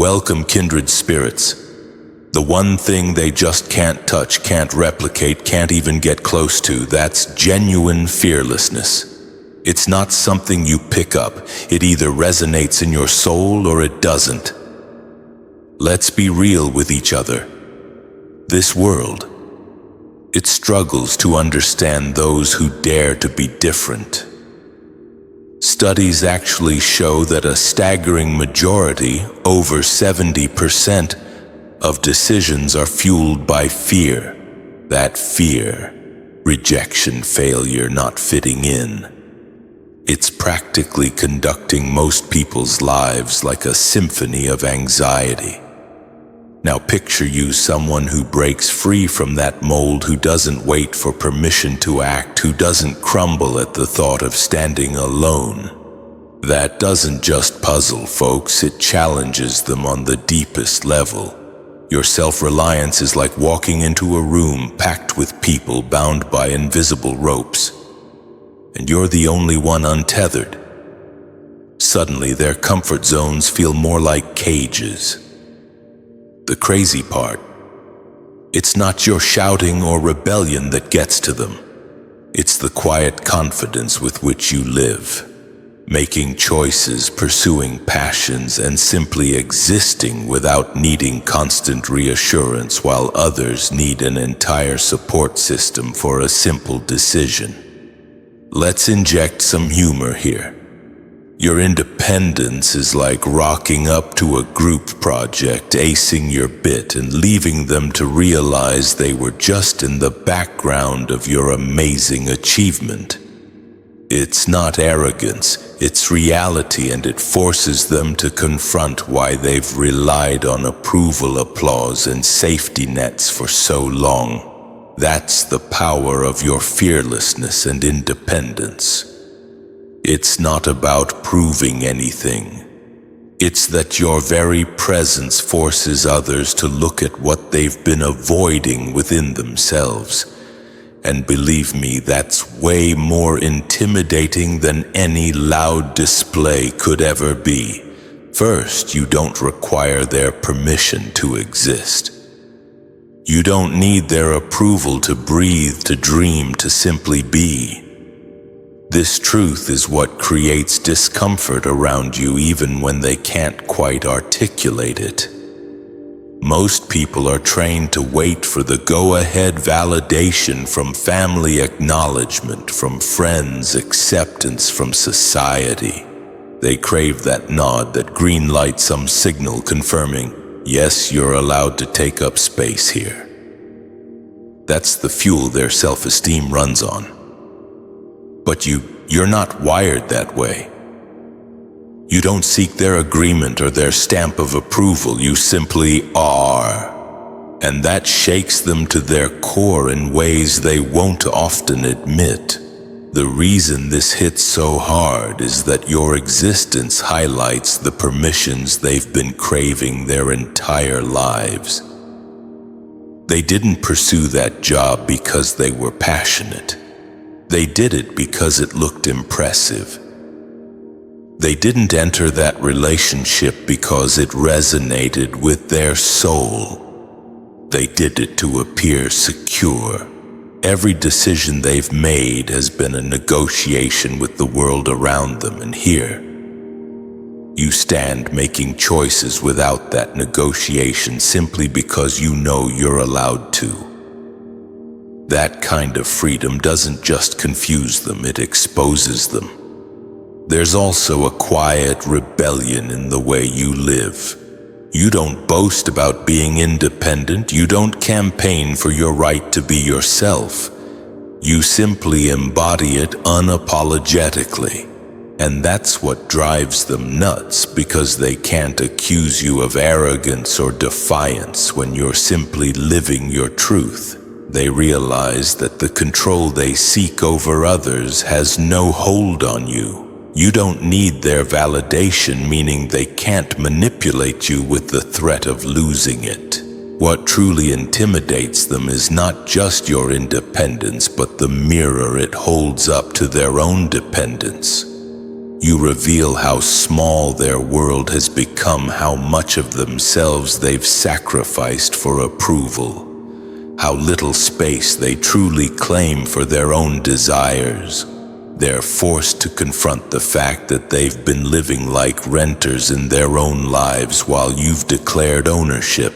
Welcome, kindred spirits. The one thing they just can't touch, can't replicate, can't even get close to, that's genuine fearlessness. It's not something you pick up. It either resonates in your soul or it doesn't. Let's be real with each other. This world, it struggles to understand those who dare to be different. Studies actually show that a staggering majority, over 70%, of decisions are fueled by fear. That fear, rejection, failure, not fitting in. It's practically conducting most people's lives like a symphony of anxiety. Now picture you someone who breaks free from that mold, who doesn't wait for permission to act, who doesn't crumble at the thought of standing alone. That doesn't just puzzle folks, it challenges them on the deepest level. Your self-reliance is like walking into a room packed with people bound by invisible ropes, and you're the only one untethered. Suddenly, their comfort zones feel more like cages. The crazy part, it's not your shouting or rebellion that gets to them. It's the quiet confidence with which you live. Making choices, pursuing passions, and simply existing without needing constant reassurance, while others need an entire support system for a simple decision. Let's inject some humor here. Your independence is like rocking up to a group project, acing your bit, and leaving them to realize they were just in the background of your amazing achievement. It's not arrogance, it's reality, and it forces them to confront why they've relied on approval, applause, and safety nets for so long. That's the power of your fearlessness and independence. It's not about proving anything. It's that your very presence forces others to look at what they've been avoiding within themselves. And believe me, that's way more intimidating than any loud display could ever be. First, you don't require their permission to exist. You don't need their approval to breathe, to dream, to simply be. This truth is what creates discomfort around you even when they can't quite articulate it. Most people are trained to wait for the go-ahead validation from family, acknowledgement from friends, acceptance from society. They crave that nod, that green light, some signal confirming, yes, you're allowed to take up space here. That's the fuel their self-esteem runs on. But you're not wired that way. You don't seek their agreement or their stamp of approval, you simply are. And that shakes them to their core in ways they won't often admit. The reason this hits so hard is that your existence highlights the permissions they've been craving their entire lives. They didn't pursue that job because they were passionate. They did it because it looked impressive. They didn't enter that relationship because it resonated with their soul. They did it to appear secure. Every decision they've made has been a negotiation with the world around them, and here, you stand making choices without that negotiation simply because you know you're allowed to. That kind of freedom doesn't just confuse them, it exposes them. There's also a quiet rebellion in the way you live. You don't boast about being independent, you don't campaign for your right to be yourself. You simply embody it unapologetically. And that's what drives them nuts, because they can't accuse you of arrogance or defiance when you're simply living your truth. They realize that the control they seek over others has no hold on you. You don't need their validation, meaning they can't manipulate you with the threat of losing it. What truly intimidates them is not just your independence, but the mirror it holds up to their own dependence. You reveal how small their world has become, how much of themselves they've sacrificed for approval, how little space they truly claim for their own desires. They're forced to confront the fact that they've been living like renters in their own lives while you've declared ownership.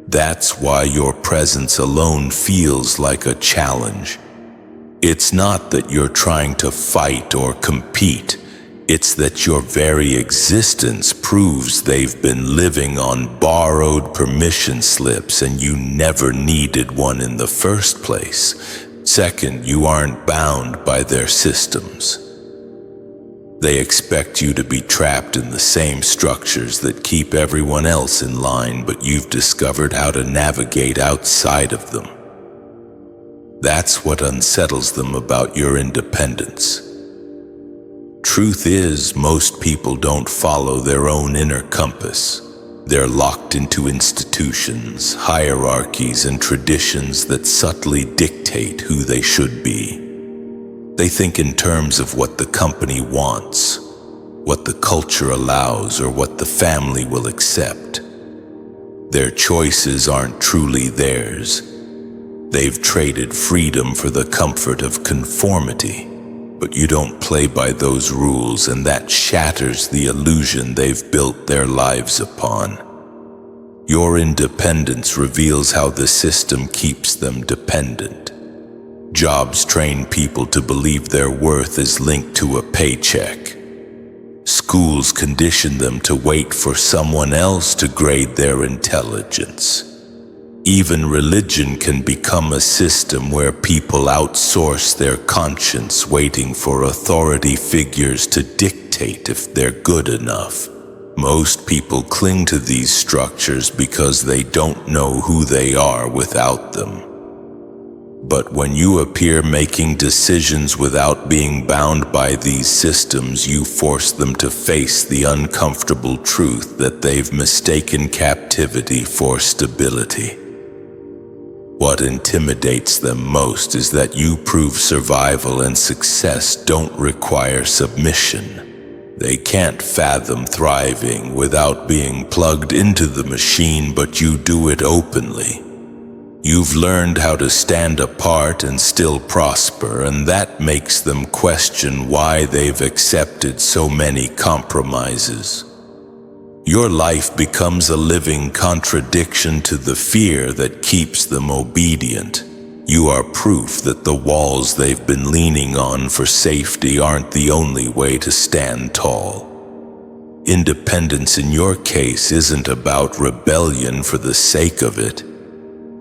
That's why your presence alone feels like a challenge. It's not that you're trying to fight or compete. It's that your very existence proves they've been living on borrowed permission slips and you never needed one in the first place. Second, you aren't bound by their systems. They expect you to be trapped in the same structures that keep everyone else in line, but you've discovered how to navigate outside of them. That's what unsettles them about your independence. Truth is, most people don't follow their own inner compass. They're locked into institutions, hierarchies, and traditions that subtly dictate who they should be. They think in terms of what the company wants, what the culture allows, or what the family will accept. Their choices aren't truly theirs. They've traded freedom for the comfort of conformity. But you don't play by those rules, and that shatters the illusion they've built their lives upon. Your independence reveals how the system keeps them dependent. Jobs train people to believe their worth is linked to a paycheck. Schools condition them to wait for someone else to grade their intelligence. Even religion can become a system where people outsource their conscience, waiting for authority figures to dictate if they're good enough. Most people cling to these structures because they don't know who they are without them. But when you appear making decisions without being bound by these systems, you force them to face the uncomfortable truth that they've mistaken captivity for stability. What intimidates them most is that you prove survival and success don't require submission. They can't fathom thriving without being plugged into the machine, but you do it openly. You've learned how to stand apart and still prosper, and that makes them question why they've accepted so many compromises. Your life becomes a living contradiction to the fear that keeps them obedient. You are proof that the walls they've been leaning on for safety aren't the only way to stand tall. Independence in your case isn't about rebellion for the sake of it.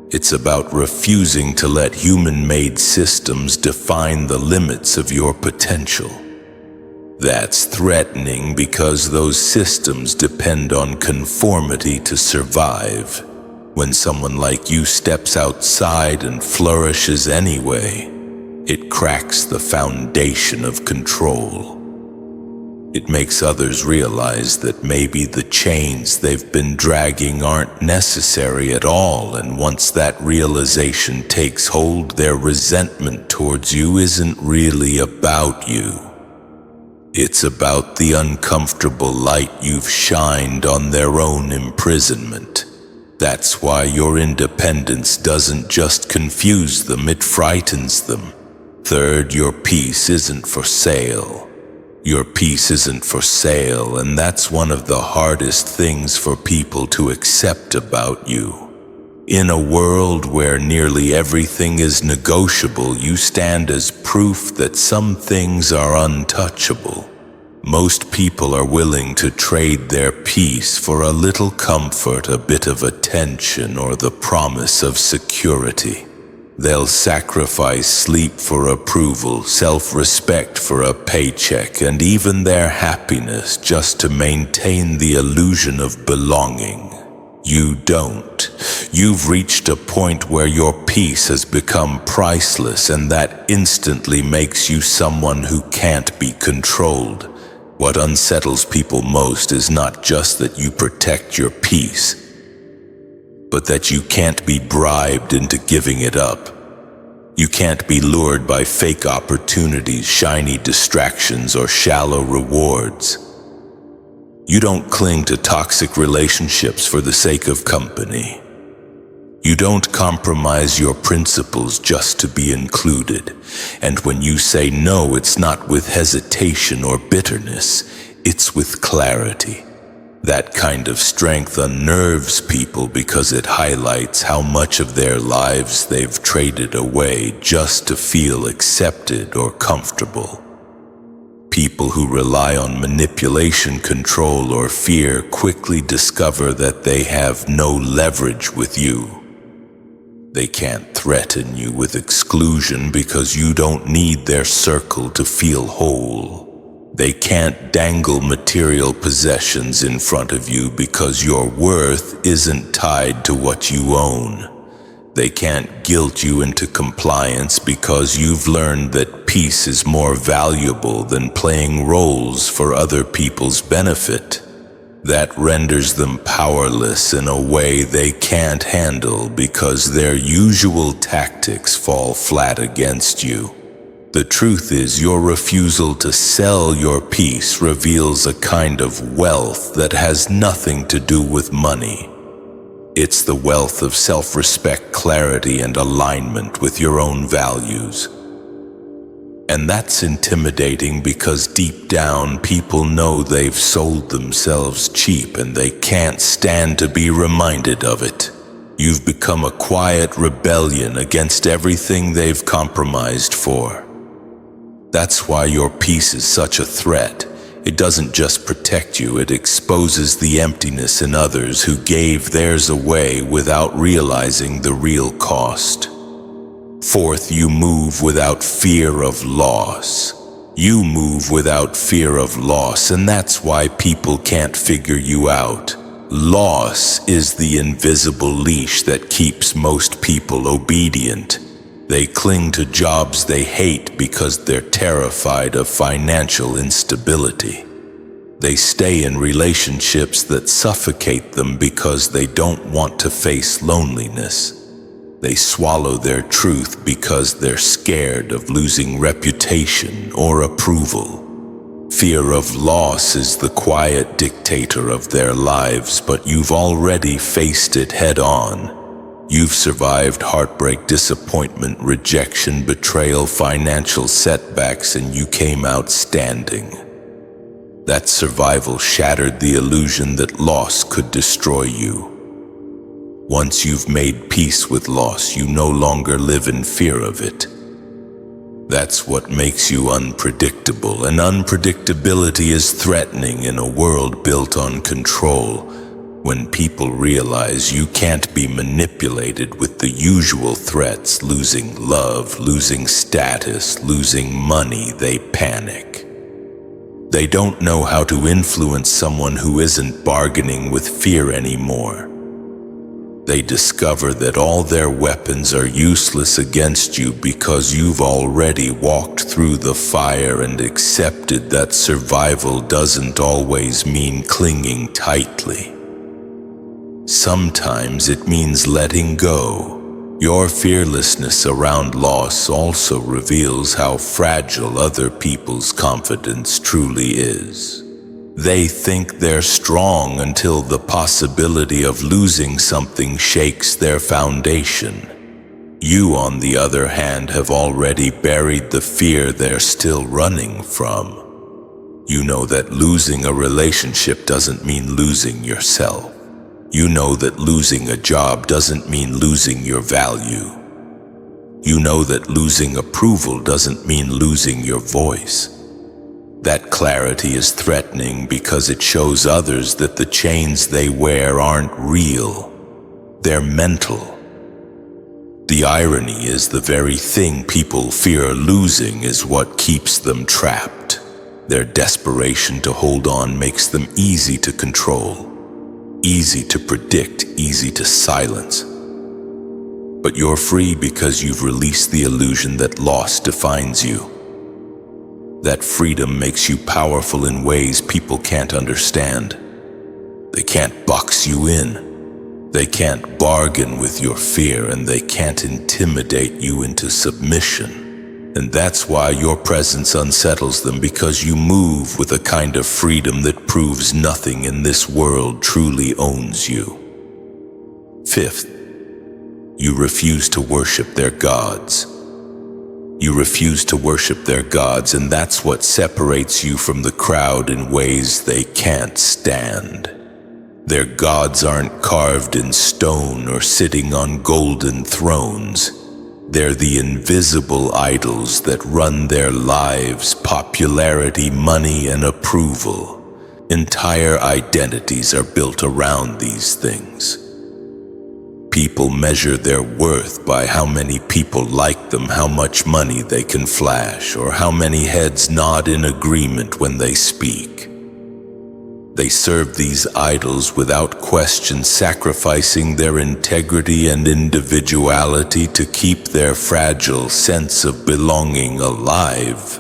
It's about refusing to let human-made systems define the limits of your potential. That's threatening because those systems depend on conformity to survive. When someone like you steps outside and flourishes anyway, it cracks the foundation of control. It makes others realize that maybe the chains they've been dragging aren't necessary at all, and once that realization takes hold, their resentment towards you isn't really about you. It's about the uncomfortable light you've shined on their own imprisonment. That's why your independence doesn't just confuse them, it frightens them. Third, your peace isn't for sale. Your peace isn't for sale, and that's one of the hardest things for people to accept about you. In a world where nearly everything is negotiable, you stand as proof that some things are untouchable. Most people are willing to trade their peace for a little comfort, a bit of attention, or the promise of security. They'll sacrifice sleep for approval, self-respect for a paycheck, and even their happiness just to maintain the illusion of belonging. You don't. You've reached a point where your peace has become priceless, and that instantly makes you someone who can't be controlled. What unsettles people most is not just that you protect your peace, but that you can't be bribed into giving it up. You can't be lured by fake opportunities, shiny distractions, or shallow rewards. You don't cling to toxic relationships for the sake of company. You don't compromise your principles just to be included. And when you say no, it's not with hesitation or bitterness, it's with clarity. That kind of strength unnerves people because it highlights how much of their lives they've traded away just to feel accepted or comfortable. People who rely on manipulation, control, or fear quickly discover that they have no leverage with you. They can't threaten you with exclusion because you don't need their circle to feel whole. They can't dangle material possessions in front of you because your worth isn't tied to what you own. They can't guilt you into compliance because you've learned that peace is more valuable than playing roles for other people's benefit. That renders them powerless in a way they can't handle because their usual tactics fall flat against you. The truth is, your refusal to sell your peace reveals a kind of wealth that has nothing to do with money. It's the wealth of self-respect, clarity, and alignment with your own values. And that's intimidating because deep down, people know they've sold themselves cheap and they can't stand to be reminded of it. You've become a quiet rebellion against everything they've compromised for. That's why your peace is such a threat. It doesn't just protect you, it exposes the emptiness in others who gave theirs away without realizing the real cost. Fourth, you move without fear of loss. You move without fear of loss, and that's why people can't figure you out. Loss is the invisible leash that keeps most people obedient. They cling to jobs they hate because they're terrified of financial instability. They stay in relationships that suffocate them because they don't want to face loneliness. They swallow their truth because they're scared of losing reputation or approval. Fear of loss is the quiet dictator of their lives, but you've already faced it head-on. You've survived heartbreak, disappointment, rejection, betrayal, financial setbacks, and you came out standing. That survival shattered the illusion that loss could destroy you. Once you've made peace with loss, you no longer live in fear of it. That's what makes you unpredictable, and unpredictability is threatening in a world built on control. When people realize you can't be manipulated with the usual threats, losing love, losing status, losing money, they panic. They don't know how to influence someone who isn't bargaining with fear anymore. They discover that all their weapons are useless against you because you've already walked through the fire and accepted that survival doesn't always mean clinging tightly. Sometimes it means letting go. Your fearlessness around loss also reveals how fragile other people's confidence truly is. They think they're strong until the possibility of losing something shakes their foundation. You, on the other hand, have already buried the fear they're still running from. You know that losing a relationship doesn't mean losing yourself. You know that losing a job doesn't mean losing your value. You know that losing approval doesn't mean losing your voice. That clarity is threatening because it shows others that the chains they wear aren't real. They're mental. The irony is the very thing people fear losing is what keeps them trapped. Their desperation to hold on makes them easy to control, easy to predict, easy to silence. But you're free because you've released the illusion that loss defines you. That freedom makes you powerful in ways people can't understand. They can't box you in. They can't bargain with your fear, and they can't intimidate you into submission. And that's why your presence unsettles them, because you move with a kind of freedom that proves nothing in this world truly owns you. Fifth, you refuse to worship their gods. You refuse to worship their gods, and that's what separates you from the crowd in ways they can't stand. Their gods aren't carved in stone or sitting on golden thrones. They're the invisible idols that run their lives: popularity, money, and approval. Entire identities are built around these things. People measure their worth by how many people like them, how much money they can flash, or how many heads nod in agreement when they speak. They serve these idols without question, sacrificing their integrity and individuality to keep their fragile sense of belonging alive.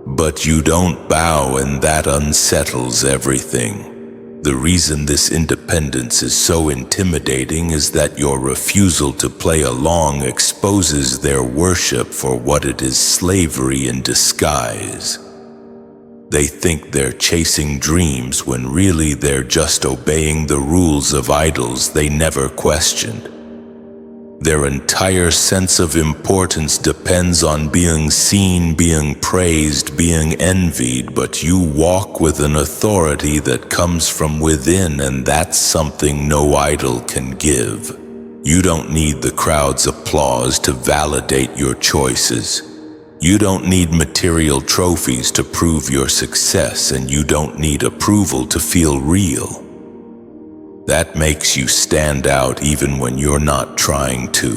But you don't bow, and that unsettles everything. The reason this independence is so intimidating is that your refusal to play along exposes their worship for what it is: slavery in disguise. They think they're chasing dreams when really they're just obeying the rules of idols they never questioned. Their entire sense of importance depends on being seen, being praised, being envied, but you walk with an authority that comes from within, and that's something no idol can give. You don't need the crowd's applause to validate your choices. You don't need material trophies to prove your success, and you don't need approval to feel real. That makes you stand out even when you're not trying to.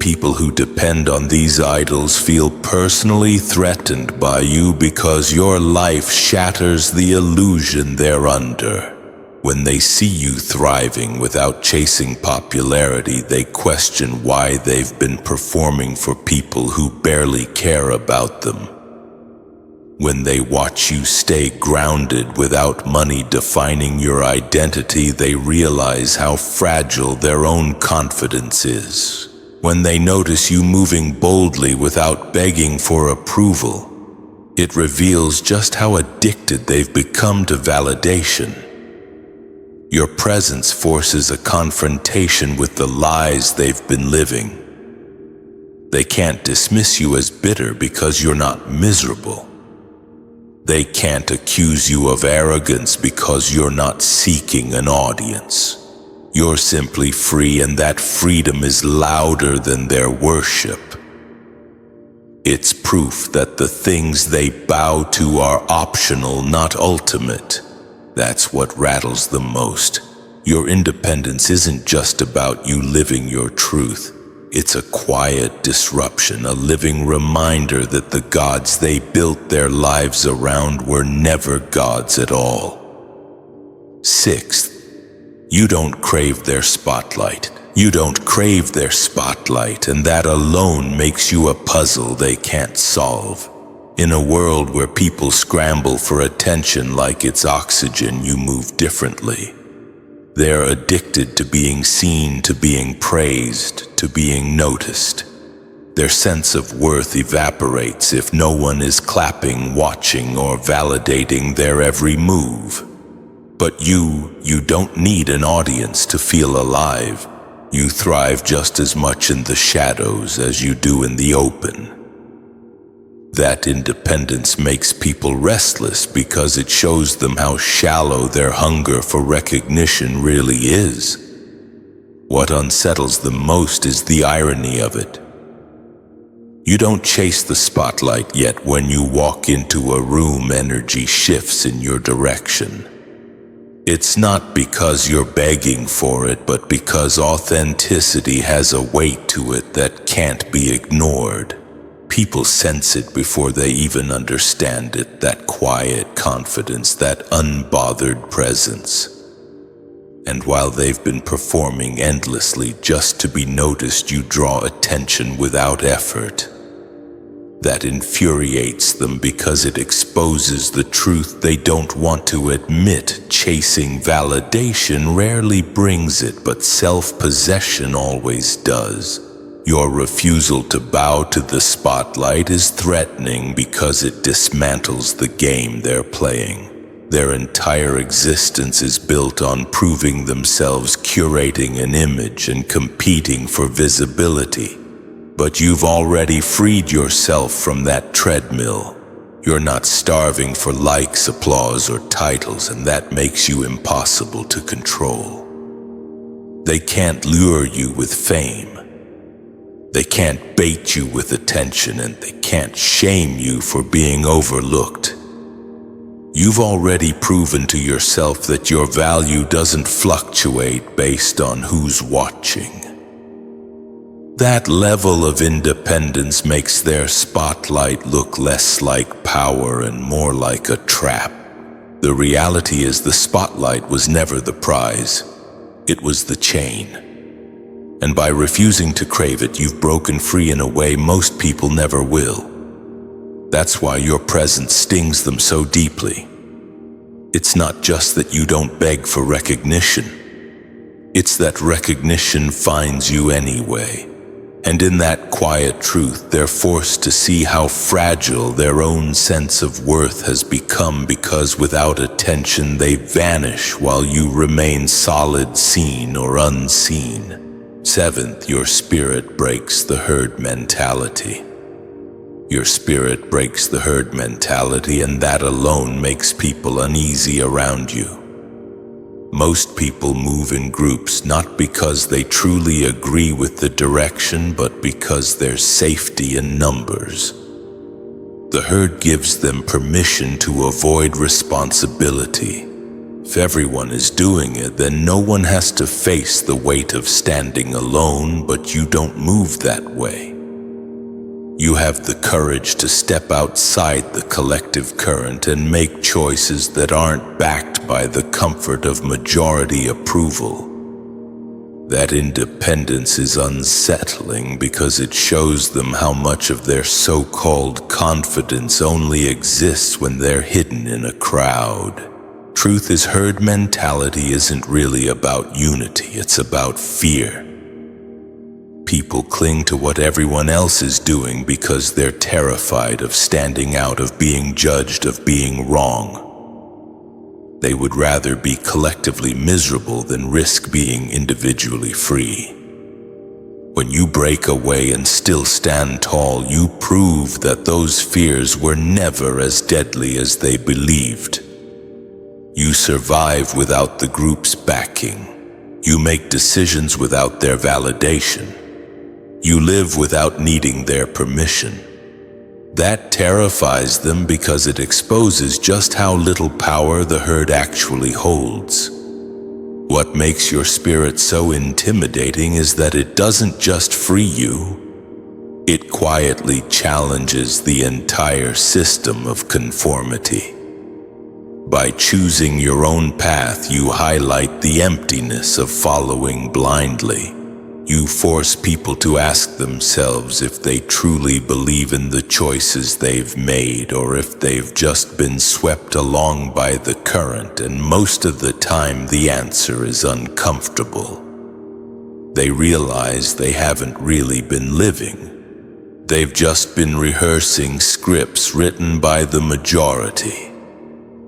People who depend on these idols feel personally threatened by you because your life shatters the illusion they're under. When they see you thriving without chasing popularity, they question why they've been performing for people who barely care about them. When they watch you stay grounded without money defining your identity, they realize how fragile their own confidence is. When they notice you moving boldly without begging for approval, it reveals just how addicted they've become to validation. Your presence forces a confrontation with the lies they've been living. They can't dismiss you as bitter because you're not miserable. They can't accuse you of arrogance because you're not seeking an audience. You're simply free, and that freedom is louder than their worship. It's proof that the things they bow to are optional, not ultimate. That's what rattles them most. Your independence isn't just about you living your truth. It's a quiet disruption, a living reminder that the gods they built their lives around were never gods at all. Sixth, you don't crave their spotlight. You don't crave their spotlight, and that alone makes you a puzzle they can't solve. In a world where people scramble for attention like it's oxygen, you move differently. They're addicted to being seen, to being praised, to being noticed. Their sense of worth evaporates if no one is clapping, watching, or validating their every move. But you don't need an audience to feel alive. You thrive just as much in the shadows as you do in the open. That independence makes people restless because it shows them how shallow their hunger for recognition really is. What unsettles them most is the irony of it. You don't chase the spotlight, yet when you walk into a room, energy shifts in your direction. It's not because you're begging for it, but because authenticity has a weight to it that can't be ignored. People sense it before they even understand it, that quiet confidence, that unbothered presence. And while they've been performing endlessly just to be noticed, you draw attention without effort. That infuriates them because it exposes the truth they don't want to admit. Chasing validation rarely brings it, but self-possession always does. Your refusal to bow to the spotlight is threatening because it dismantles the game they're playing. Their entire existence is built on proving themselves, curating an image, and competing for visibility. But you've already freed yourself from that treadmill. You're not starving for likes, applause, or titles, and that makes you impossible to control. They can't lure you with fame. They can't bait you with attention, and they can't shame you for being overlooked. You've already proven to yourself that your value doesn't fluctuate based on who's watching. That level of independence makes their spotlight look less like power and more like a trap. The reality is the spotlight was never the prize. It was the chain. And by refusing to crave it, you've broken free in a way most people never will. That's why your presence stings them so deeply. It's not just that you don't beg for recognition. It's that recognition finds you anyway. And in that quiet truth, they're forced to see how fragile their own sense of worth has become, because without attention they vanish while you remain solid, seen or unseen. Seventh, your spirit breaks the herd mentality. Your spirit breaks the herd mentality, and that alone makes people uneasy around you. Most people move in groups not because they truly agree with the direction, but because there's safety in numbers. The herd gives them permission to avoid responsibility. If everyone is doing it, then no one has to face the weight of standing alone, but you don't move that way. You have the courage to step outside the collective current and make choices that aren't backed by the comfort of majority approval. That independence is unsettling because it shows them how much of their so-called confidence only exists when they're hidden in a crowd. Truth is, herd mentality isn't really about unity, it's about fear. People cling to what everyone else is doing because they're terrified of standing out, of being judged, of being wrong. They would rather be collectively miserable than risk being individually free. When you break away and still stand tall, you prove that those fears were never as deadly as they believed. You survive without the group's backing. You make decisions without their validation. You live without needing their permission. That terrifies them because it exposes just how little power the herd actually holds. What makes your spirit so intimidating is that it doesn't just free you, it quietly challenges the entire system of conformity. By choosing your own path, you highlight the emptiness of following blindly. You force people to ask themselves if they truly believe in the choices they've made, or if they've just been swept along by the current, and most of the time the answer is uncomfortable. They realize they haven't really been living. They've just been rehearsing scripts written by the majority.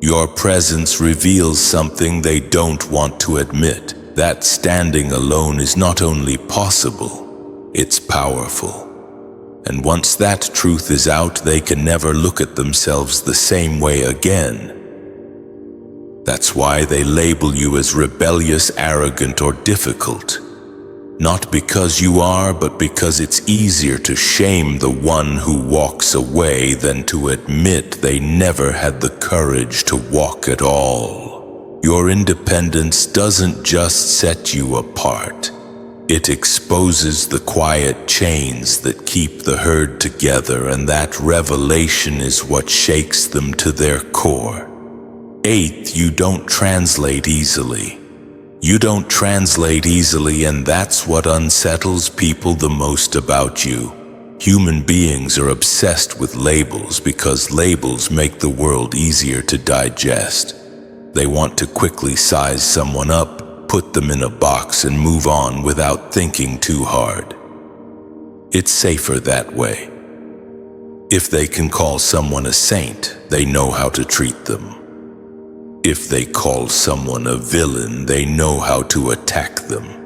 Your presence reveals something they don't want to admit. That standing alone is not only possible, it's powerful. And once that truth is out, they can never look at themselves the same way again. That's why they label you as rebellious, arrogant, or difficult. Not because you are, but because it's easier to shame the one who walks away than to admit they never had the courage to walk at all. Your independence doesn't just set you apart. It exposes the quiet chains that keep the herd together, and that revelation is what shakes them to their core. Eighth, you don't translate easily. You don't translate easily, and that's what unsettles people the most about you. Human beings are obsessed with labels because labels make the world easier to digest. They want to quickly size someone up, put them in a box, and move on without thinking too hard. It's safer that way. If they can call someone a saint, they know how to treat them. If they call someone a villain, they know how to attack them.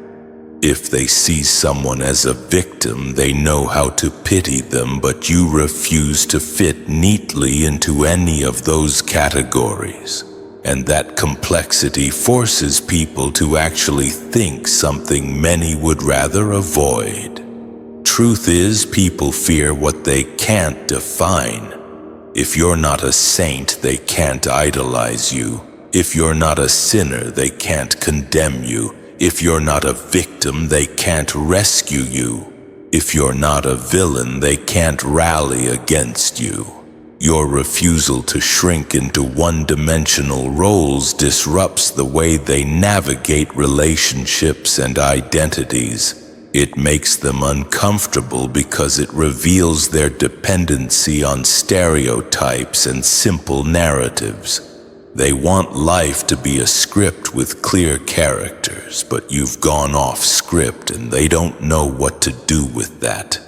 If they see someone as a victim, they know how to pity them, but you refuse to fit neatly into any of those categories. And that complexity forces people to actually think something many would rather avoid. Truth is, people fear what they can't define. If you're not a saint, they can't idolize you. If you're not a sinner, they can't condemn you. If you're not a victim, they can't rescue you. If you're not a villain, they can't rally against you. Your refusal to shrink into one-dimensional roles disrupts the way they navigate relationships and identities. It makes them uncomfortable because it reveals their dependency on stereotypes and simple narratives. They want life to be a script with clear characters, but you've gone off script and they don't know what to do with that.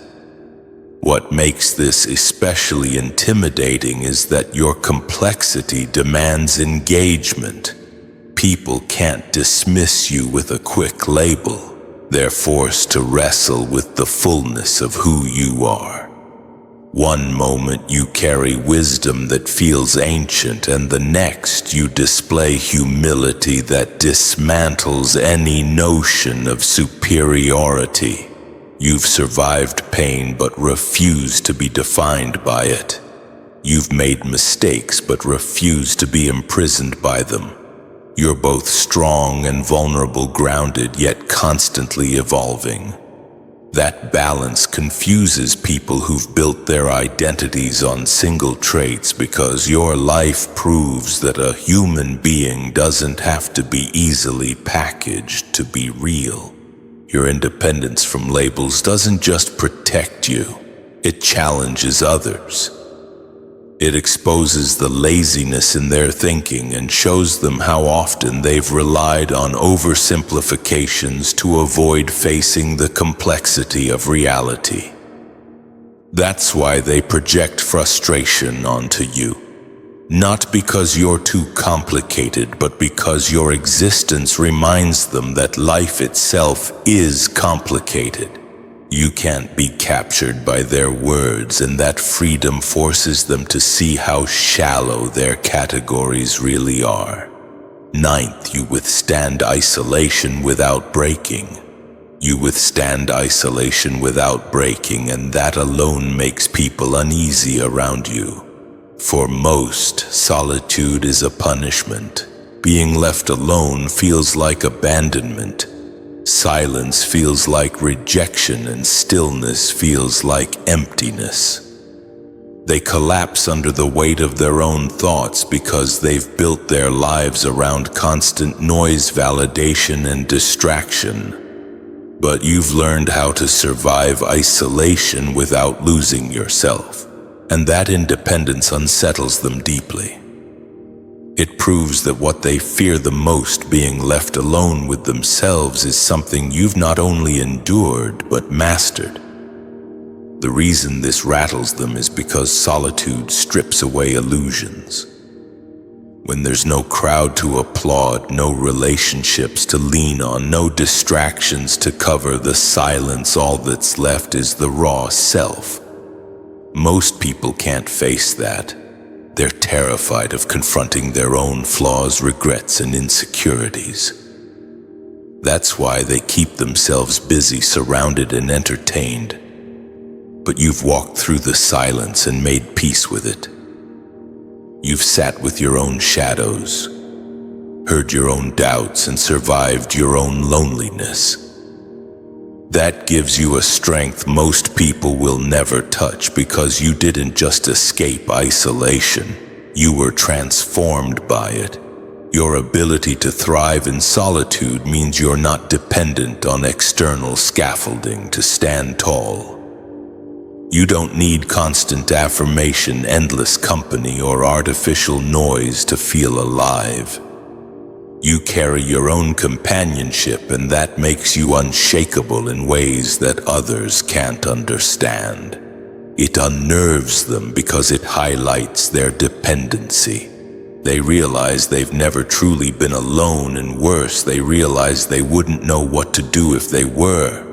What makes this especially intimidating is that your complexity demands engagement. People can't dismiss you with a quick label. They're forced to wrestle with the fullness of who you are. One moment you carry wisdom that feels ancient, and the next you display humility that dismantles any notion of superiority. You've survived pain but refuse to be defined by it. You've made mistakes but refuse to be imprisoned by them. You're both strong and vulnerable, grounded yet constantly evolving. That balance confuses people who've built their identities on single traits, because your life proves that a human being doesn't have to be easily packaged to be real. Your independence from labels doesn't just protect you, it challenges others. It exposes the laziness in their thinking and shows them how often they've relied on oversimplifications to avoid facing the complexity of reality. That's why they project frustration onto you. Not because you're too complicated, but because your existence reminds them that life itself is complicated. You can't be captured by their words, and that freedom forces them to see how shallow their categories really are. Ninth, you withstand isolation without breaking. You withstand isolation without breaking, and that alone makes people uneasy around you. For most, solitude is a punishment. Being left alone feels like abandonment. Silence feels like rejection, and stillness feels like emptiness. They collapse under the weight of their own thoughts because they've built their lives around constant noise, validation, and distraction. But you've learned how to survive isolation without losing yourself, and that independence unsettles them deeply. It proves that what they fear the most, being left alone with themselves, is something you've not only endured, but mastered. The reason this rattles them is because solitude strips away illusions. When there's no crowd to applaud, no relationships to lean on, no distractions to cover the silence, all that's left is the raw self. Most people can't face that. They're terrified of confronting their own flaws, regrets, and insecurities. That's why they keep themselves busy, surrounded, and entertained. But you've walked through the silence and made peace with it. You've sat with your own shadows, heard your own doubts, and survived your own loneliness. That gives you a strength most people will never touch, because you didn't just escape isolation, you were transformed by it. Your ability to thrive in solitude means you're not dependent on external scaffolding to stand tall. You don't need constant affirmation, endless company, or artificial noise to feel alive. You carry your own companionship, and that makes you unshakable in ways that others can't understand. It unnerves them because it highlights their dependency. They realize they've never truly been alone, and worse, they realize they wouldn't know what to do if they were.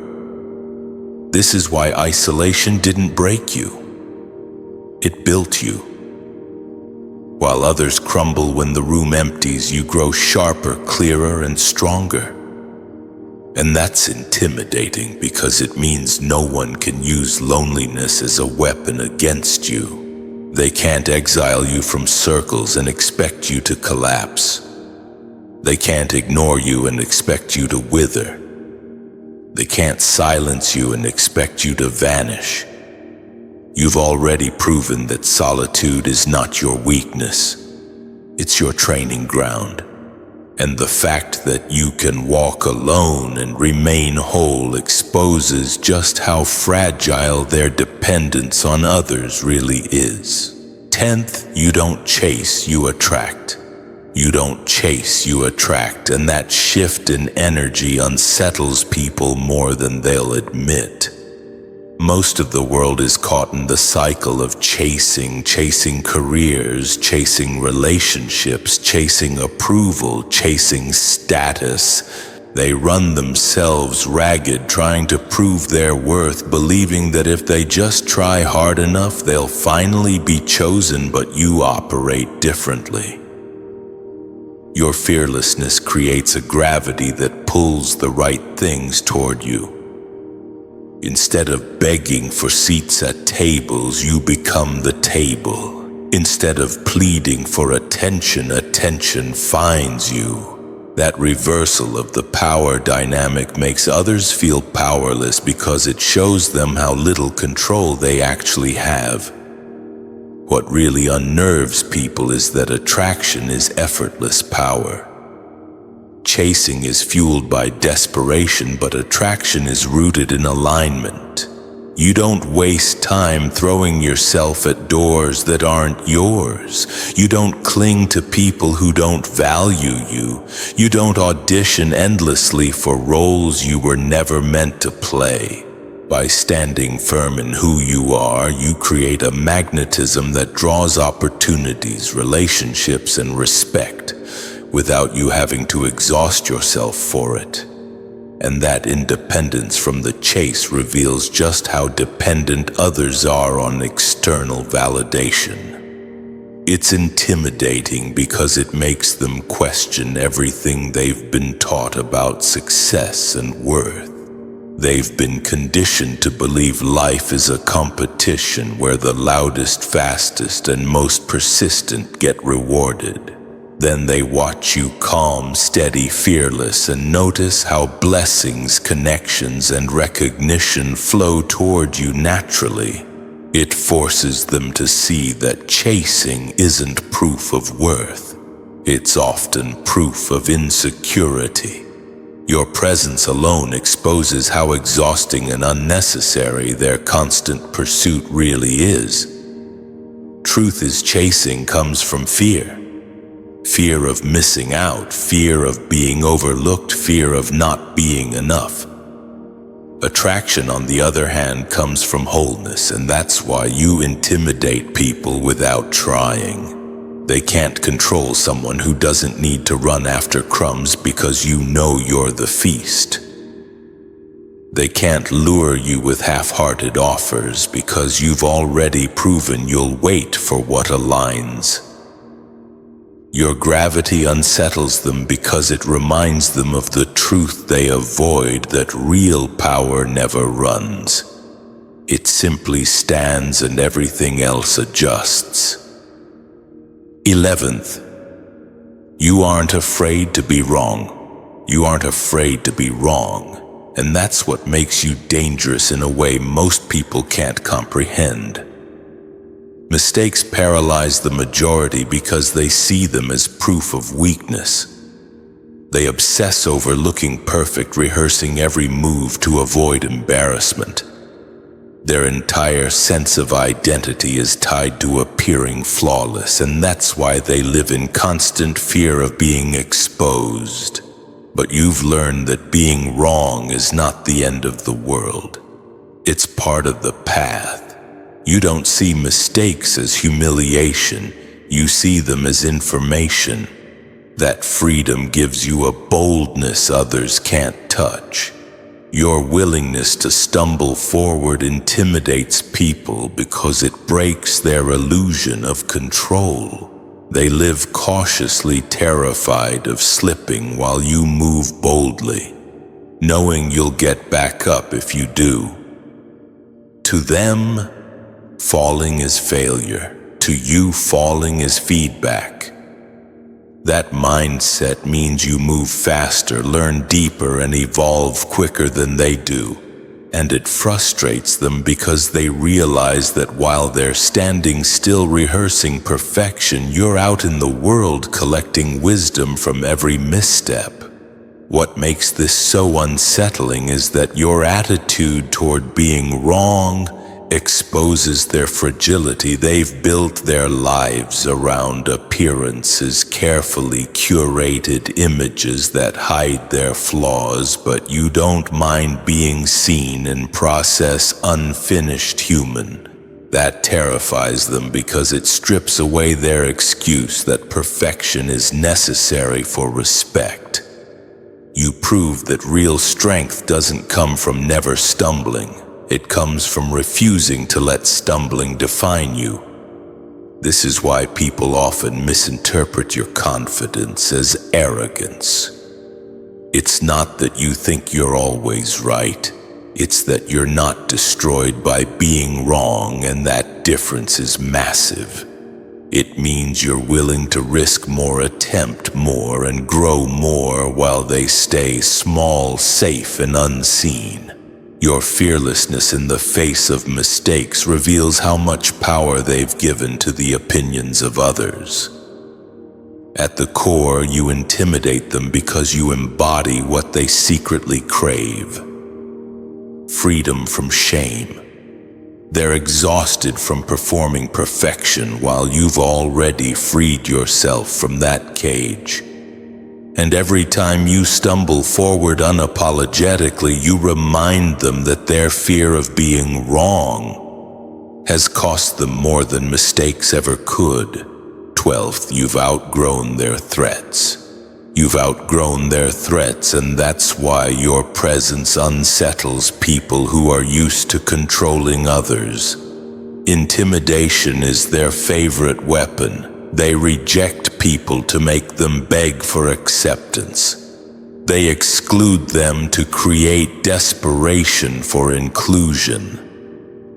This is why isolation didn't break you. It built you. While others crumble when the room empties, you grow sharper, clearer, and stronger. And that's intimidating because it means no one can use loneliness as a weapon against you. They can't exile you from circles and expect you to collapse. They can't ignore you and expect you to wither. They can't silence you and expect you to vanish. You've already proven that solitude is not your weakness. It's your training ground. And the fact that you can walk alone and remain whole exposes just how fragile their dependence on others really is. 10th, you don't chase, you attract. You don't chase, you attract, and that shift in energy unsettles people more than they'll admit. Most of the world is caught in the cycle of chasing careers, chasing relationships, chasing approval, chasing status. They run themselves ragged trying to prove their worth, believing that if they just try hard enough, they'll finally be chosen, but you operate differently. Your fearlessness creates a gravity that pulls the right things toward you. Instead of begging for seats at tables, you become the table. Instead of pleading for attention, attention finds you. That reversal of the power dynamic makes others feel powerless because it shows them how little control they actually have. What really unnerves people is that attraction is effortless power. Chasing is fueled by desperation, but attraction is rooted in alignment. You don't waste time throwing yourself at doors that aren't yours. You don't cling to people who don't value you. You don't audition endlessly for roles you were never meant to play. By standing firm in who you are, you create a magnetism that draws opportunities, relationships, and respect, without you having to exhaust yourself for it. And that independence from the chase reveals just how dependent others are on external validation. It's intimidating because it makes them question everything they've been taught about success and worth. They've been conditioned to believe life is a competition where the loudest, fastest, and most persistent get rewarded. Then they watch you calm, steady, fearless, and notice how blessings, connections, and recognition flow toward you naturally. It forces them to see that chasing isn't proof of worth. It's often proof of insecurity. Your presence alone exposes how exhausting and unnecessary their constant pursuit really is. Truth is, chasing comes from fear. Fear of missing out, fear of being overlooked, fear of not being enough. Attraction, on the other hand, comes from wholeness, and that's why you intimidate people without trying. They can't control someone who doesn't need to run after crumbs because you know you're the feast. They can't lure you with half-hearted offers because you've already proven you'll wait for what aligns. Your gravity unsettles them because it reminds them of the truth they avoid, that real power never runs. It simply stands and everything else adjusts. 11th, you aren't afraid to be wrong. You aren't afraid to be wrong. And that's what makes you dangerous in a way most people can't comprehend. Mistakes paralyze the majority because they see them as proof of weakness. They obsess over looking perfect, rehearsing every move to avoid embarrassment. Their entire sense of identity is tied to appearing flawless, and that's why they live in constant fear of being exposed. But you've learned that being wrong is not the end of the world. It's part of the path. You don't see mistakes as humiliation. You see them as information. That freedom gives you a boldness others can't touch. Your willingness to stumble forward intimidates people because it breaks their illusion of control. They live cautiously terrified of slipping while you move boldly, knowing you'll get back up if you do. To them, falling is failure. To you, falling is feedback. That mindset means you move faster, learn deeper, and evolve quicker than they do. And it frustrates them because they realize that while they're standing still rehearsing perfection, you're out in the world collecting wisdom from every misstep. What makes this so unsettling is that your attitude toward being wrong exposes their fragility. They've built their lives around appearances, carefully curated images that hide their flaws, but you don't mind being seen and process unfinished human. That terrifies them because it strips away their excuse that perfection is necessary for respect. You prove that real strength doesn't come from never stumbling. It comes from refusing to let stumbling define you. This is why people often misinterpret your confidence as arrogance. It's not that you think you're always right. It's that you're not destroyed by being wrong, and that difference is massive. It means you're willing to risk more, attempt more, and grow more while they stay small, safe, and unseen. Your fearlessness in the face of mistakes reveals how much power they've given to the opinions of others. At the core, you intimidate them because you embody what they secretly crave: freedom from shame. They're exhausted from performing perfection while you've already freed yourself from that cage. And every time you stumble forward unapologetically, you remind them that their fear of being wrong has cost them more than mistakes ever could. 12th, you've outgrown their threats. You've outgrown their threats, and that's why your presence unsettles people who are used to controlling others. Intimidation is their favorite weapon. They reject people to make them beg for acceptance. They exclude them to create desperation for inclusion.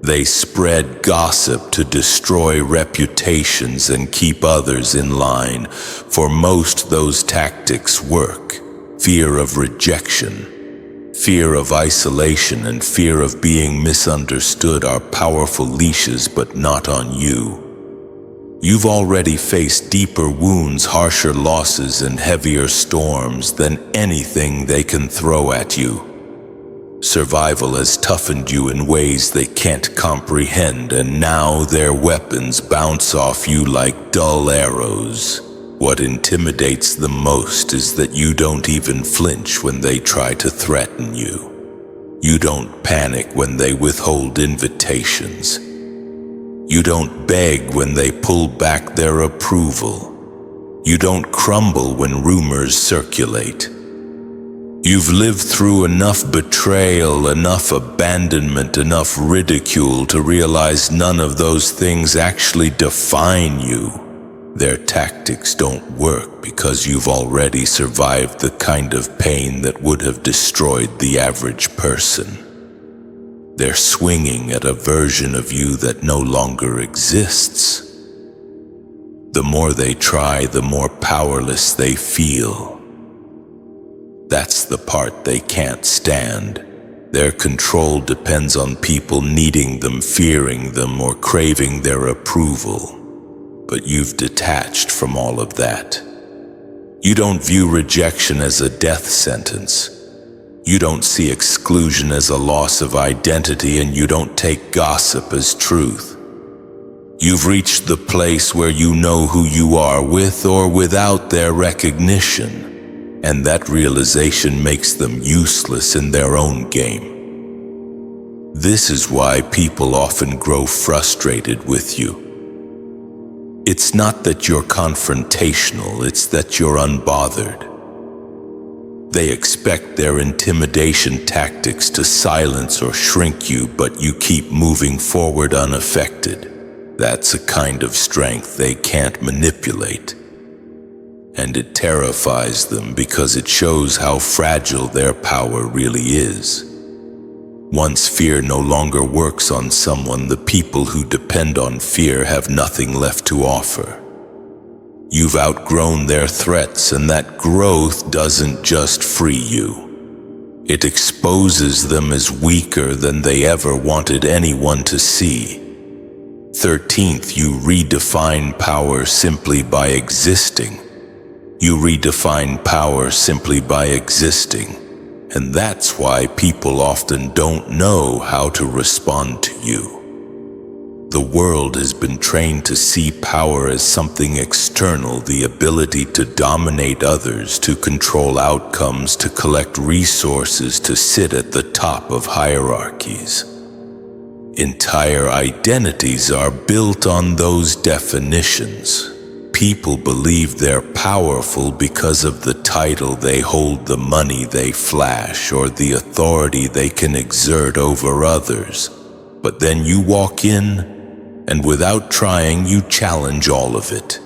They spread gossip to destroy reputations and keep others in line. For most, those tactics work. Fear of rejection, fear of isolation, and fear of being misunderstood are powerful leashes, but not on you. You've already faced deeper wounds, harsher losses, and heavier storms than anything they can throw at you. Survival has toughened you in ways they can't comprehend, and now their weapons bounce off you like dull arrows. What intimidates them most is that you don't even flinch when they try to threaten you. You don't panic when they withhold invitations. You don't beg when they pull back their approval. You don't crumble when rumors circulate. You've lived through enough betrayal, enough abandonment, enough ridicule to realize none of those things actually define you. Their tactics don't work because you've already survived the kind of pain that would have destroyed the average person. They're swinging at a version of you that no longer exists. The more they try, the more powerless they feel. That's the part they can't stand. Their control depends on people needing them, fearing them, or craving their approval. But you've detached from all of that. You don't view rejection as a death sentence. You don't see exclusion as a loss of identity, and you don't take gossip as truth. You've reached the place where you know who you are with or without their recognition, and that realization makes them useless in their own game. This is why people often grow frustrated with you. It's not that you're confrontational, it's that you're unbothered. They expect their intimidation tactics to silence or shrink you, but you keep moving forward unaffected. That's a kind of strength they can't manipulate. And it terrifies them because it shows how fragile their power really is. Once fear no longer works on someone, the people who depend on fear have nothing left to offer. You've outgrown their threats, and that growth doesn't just free you. It exposes them as weaker than they ever wanted anyone to see. 13th, you redefine power simply by existing. You redefine power simply by existing. And that's why people often don't know how to respond to you. The world has been trained to see power as something external, the ability to dominate others, to control outcomes, to collect resources, to sit at the top of hierarchies. Entire identities are built on those definitions. People believe they're powerful because of the title they hold, the money they flash, or the authority they can exert over others. But then you walk in, and without trying, you challenge all of it.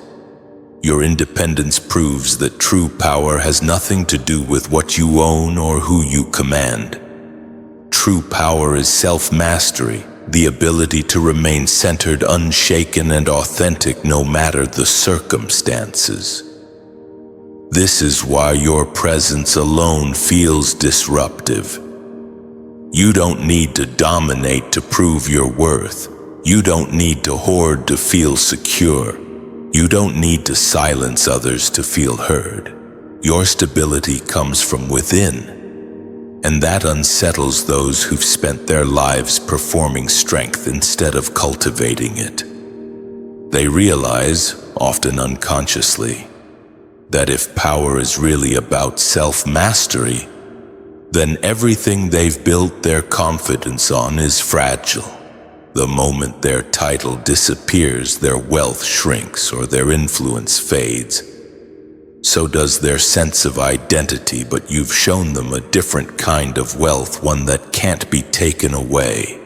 Your independence proves that true power has nothing to do with what you own or who you command. True power is self-mastery, the ability to remain centered, unshaken, and authentic no matter the circumstances. This is why your presence alone feels disruptive. You don't need to dominate to prove your worth. You don't need to hoard to feel secure. You don't need to silence others to feel heard. Your stability comes from within, and that unsettles those who've spent their lives performing strength instead of cultivating it. They realize, often unconsciously, that if power is really about self-mastery, then everything they've built their confidence on is fragile. The moment their title disappears, their wealth shrinks or their influence fades. So does their sense of identity, but you've shown them a different kind of wealth, one that can't be taken away.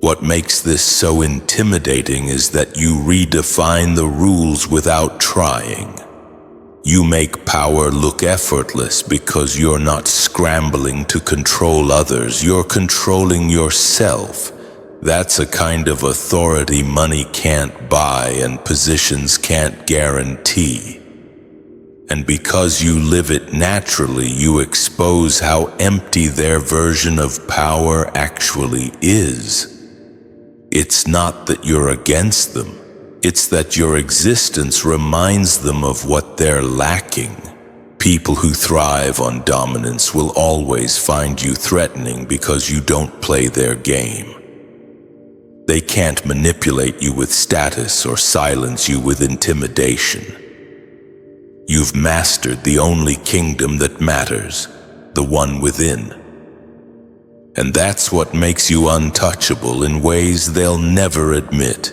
What makes this so intimidating is that you redefine the rules without trying. You make power look effortless because you're not scrambling to control others, you're controlling yourself. That's a kind of authority money can't buy and positions can't guarantee. And because you live it naturally, you expose how empty their version of power actually is. It's not that you're against them, it's that your existence reminds them of what they're lacking. People who thrive on dominance will always find you threatening because you don't play their game. They can't manipulate you with status or silence you with intimidation. You've mastered the only kingdom that matters, the one within. And that's what makes you untouchable in ways they'll never admit.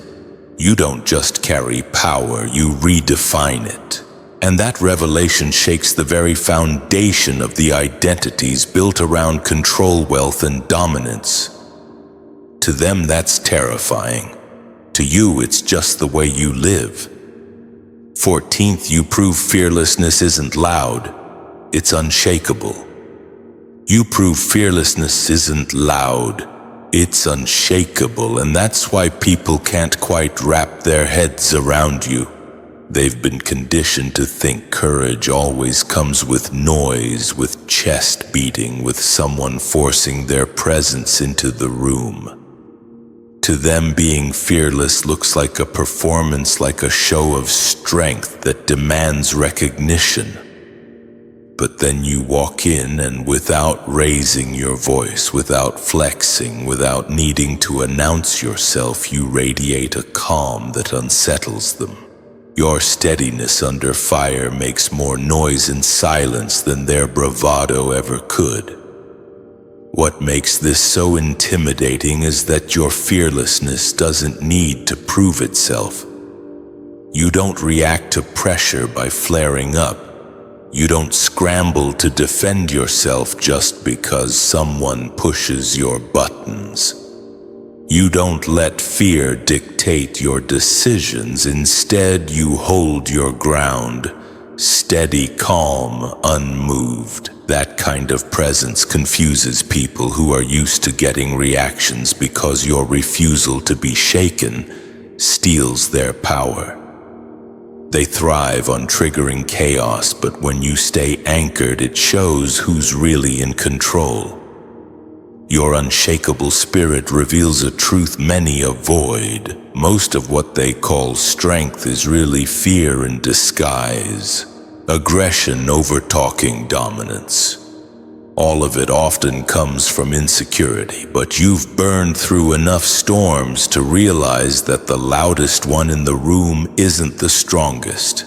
You don't just carry power, you redefine it. And that revelation shakes the very foundation of the identities built around control, wealth, and dominance. To them, that's terrifying. To you, it's just the way you live. 14th, you prove fearlessness isn't loud, it's unshakable. You prove fearlessness isn't loud, it's unshakable, and that's why people can't quite wrap their heads around you. They've been conditioned to think courage always comes with noise, with chest beating, with someone forcing their presence into the room. To them, being fearless looks like a performance, like a show of strength that demands recognition. But then you walk in and without raising your voice, without flexing, without needing to announce yourself, you radiate a calm that unsettles them. Your steadiness under fire makes more noise in silence than their bravado ever could. What makes this so intimidating is that your fearlessness doesn't need to prove itself. You don't react to pressure by flaring up. You don't scramble to defend yourself just because someone pushes your buttons. You don't let fear dictate your decisions. Instead, you hold your ground, steady, calm, unmoved. That kind of presence confuses people who are used to getting reactions because your refusal to be shaken steals their power. They thrive on triggering chaos, but when you stay anchored, it shows who's really in control. Your unshakable spirit reveals a truth many avoid. Most of what they call strength is really fear in disguise. Aggression over-talking dominance. All of it often comes from insecurity, but you've burned through enough storms to realize that the loudest one in the room isn't the strongest.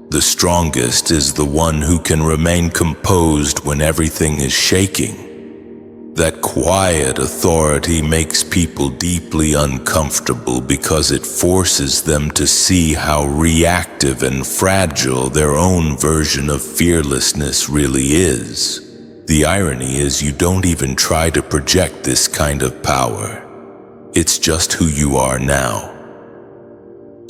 The strongest is the one who can remain composed when everything is shaking. That quiet authority makes people deeply uncomfortable because it forces them to see how reactive and fragile their own version of fearlessness really is. The irony is you don't even try to project this kind of power. It's just who you are now.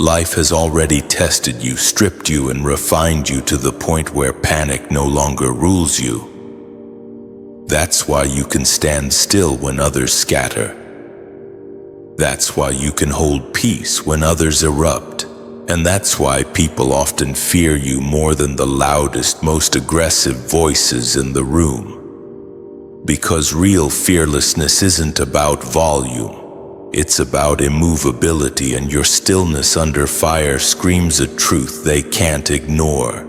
Life has already tested you, stripped you, and refined you to the point where panic no longer rules you. That's why you can stand still when others scatter. That's why you can hold peace when others erupt. And that's why people often fear you more than the loudest, most aggressive voices in the room. Because real fearlessness isn't about volume. It's about immovability, and your stillness under fire screams a truth they can't ignore.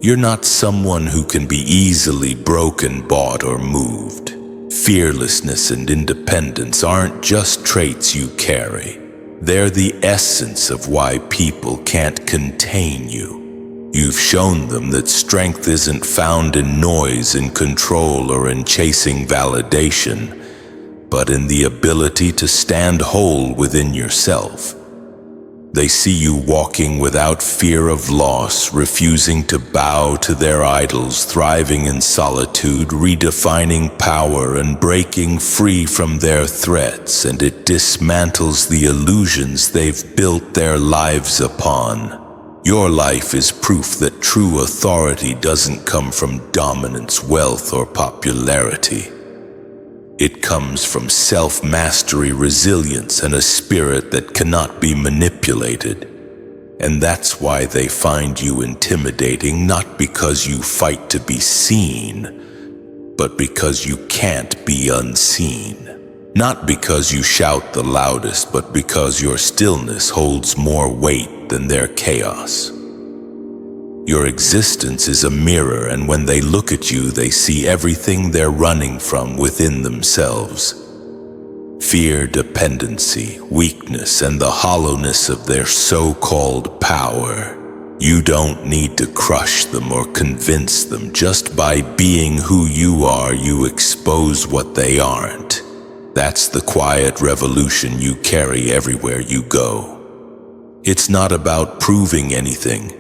You're not someone who can be easily broken, bought, or moved. Fearlessness and independence aren't just traits you carry. They're the essence of why people can't contain you. You've shown them that strength isn't found in noise, in control, or in chasing validation, but in the ability to stand whole within yourself. They see you walking without fear of loss, refusing to bow to their idols, thriving in solitude, redefining power and breaking free from their threats, and it dismantles the illusions they've built their lives upon. Your life is proof that true authority doesn't come from dominance, wealth, or popularity. It comes from self-mastery, resilience, and a spirit that cannot be manipulated. And that's why they find you intimidating, not because you fight to be seen, but because you can't be unseen. Not because you shout the loudest, but because your stillness holds more weight than their chaos. Your existence is a mirror, and when they look at you, they see everything they're running from within themselves. Fear, dependency, weakness, and the hollowness of their so-called power. You don't need to crush them or convince them. Just by being who you are, you expose what they aren't. That's the quiet revolution you carry everywhere you go. It's not about proving anything.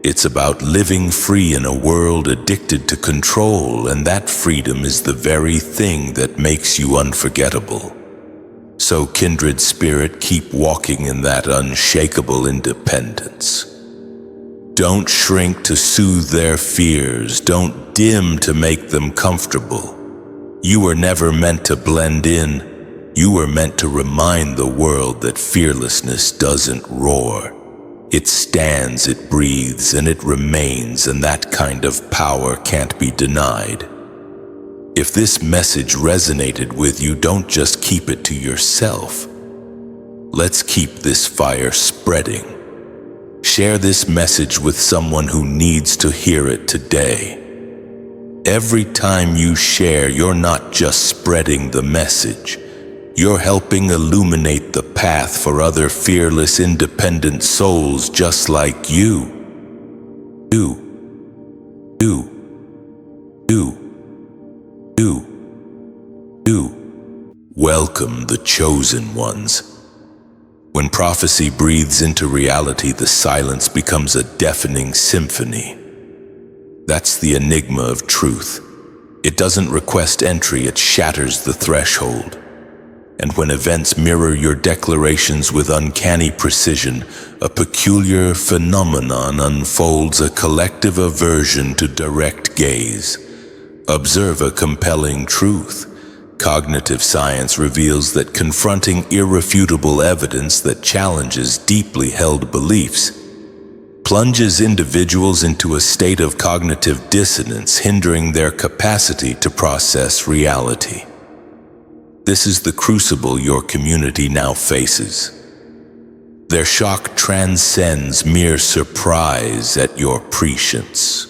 It's about living free in a world addicted to control, and that freedom is the very thing that makes you unforgettable. So, kindred spirit, keep walking in that unshakable independence. Don't shrink to soothe their fears. Don't dim to make them comfortable. You were never meant to blend in. You were meant to remind the world that fearlessness doesn't roar. It stands, it breathes, and it remains, and that kind of power can't be denied. If this message resonated with you, don't just keep it to yourself. Let's keep this fire spreading. Share this message with someone who needs to hear it today. Every time you share, you're not just spreading the message. You're helping illuminate the path for other fearless, independent souls just like you. Welcome, the chosen ones. When prophecy breathes into reality, the silence becomes a deafening symphony. That's the enigma of truth. It doesn't request entry, it shatters the threshold. And when events mirror your declarations with uncanny precision, a peculiar phenomenon unfolds, a collective aversion to direct gaze. Observe a compelling truth. Cognitive science reveals that confronting irrefutable evidence that challenges deeply held beliefs plunges individuals into a state of cognitive dissonance, hindering their capacity to process reality. This is the crucible your community now faces. Their shock transcends mere surprise at your prescience.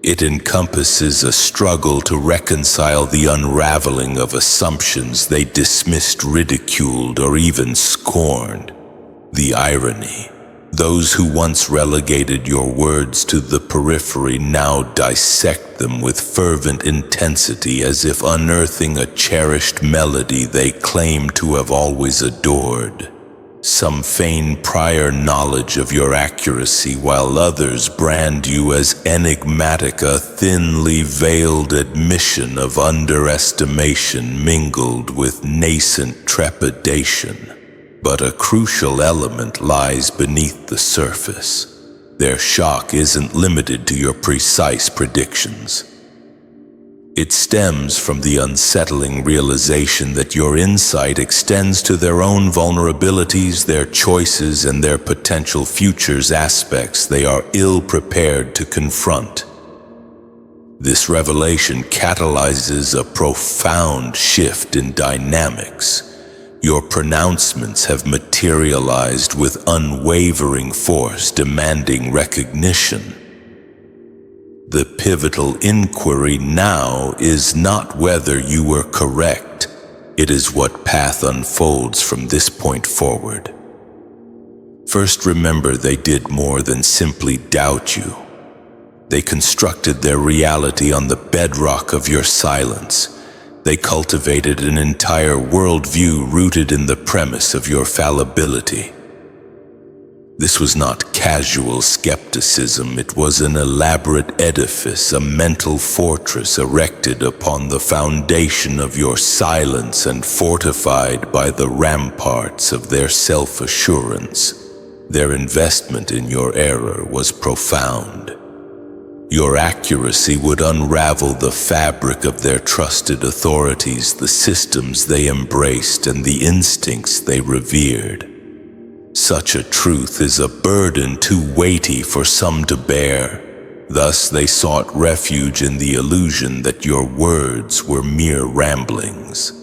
It encompasses a struggle to reconcile the unraveling of assumptions they dismissed, ridiculed, or even scorned. The irony: those who once relegated your words to the periphery now dissect them with fervent intensity, as if unearthing a cherished melody they claim to have always adored. Some feign prior knowledge of your accuracy, while others brand you as enigmatic, a thinly veiled admission of underestimation mingled with nascent trepidation. But a crucial element lies beneath the surface. Their shock isn't limited to your precise predictions. It stems from the unsettling realization that your insight extends to their own vulnerabilities, their choices, and their potential futures, aspects they are ill-prepared to confront. This revelation catalyzes a profound shift in dynamics. Your pronouncements have materialized with unwavering force, demanding recognition. The pivotal inquiry now is not whether you were correct. It is what path unfolds from this point forward. First, remember, they did more than simply doubt you. They constructed their reality on the bedrock of your silence. They cultivated an entire worldview rooted in the premise of your fallibility. This was not casual skepticism. It was an elaborate edifice, a mental fortress erected upon the foundation of your silence and fortified by the ramparts of their self-assurance. Their investment in your error was profound. Your accuracy would unravel the fabric of their trusted authorities, the systems they embraced, and the instincts they revered. Such a truth is a burden too weighty for some to bear. Thus they sought refuge in the illusion that your words were mere ramblings.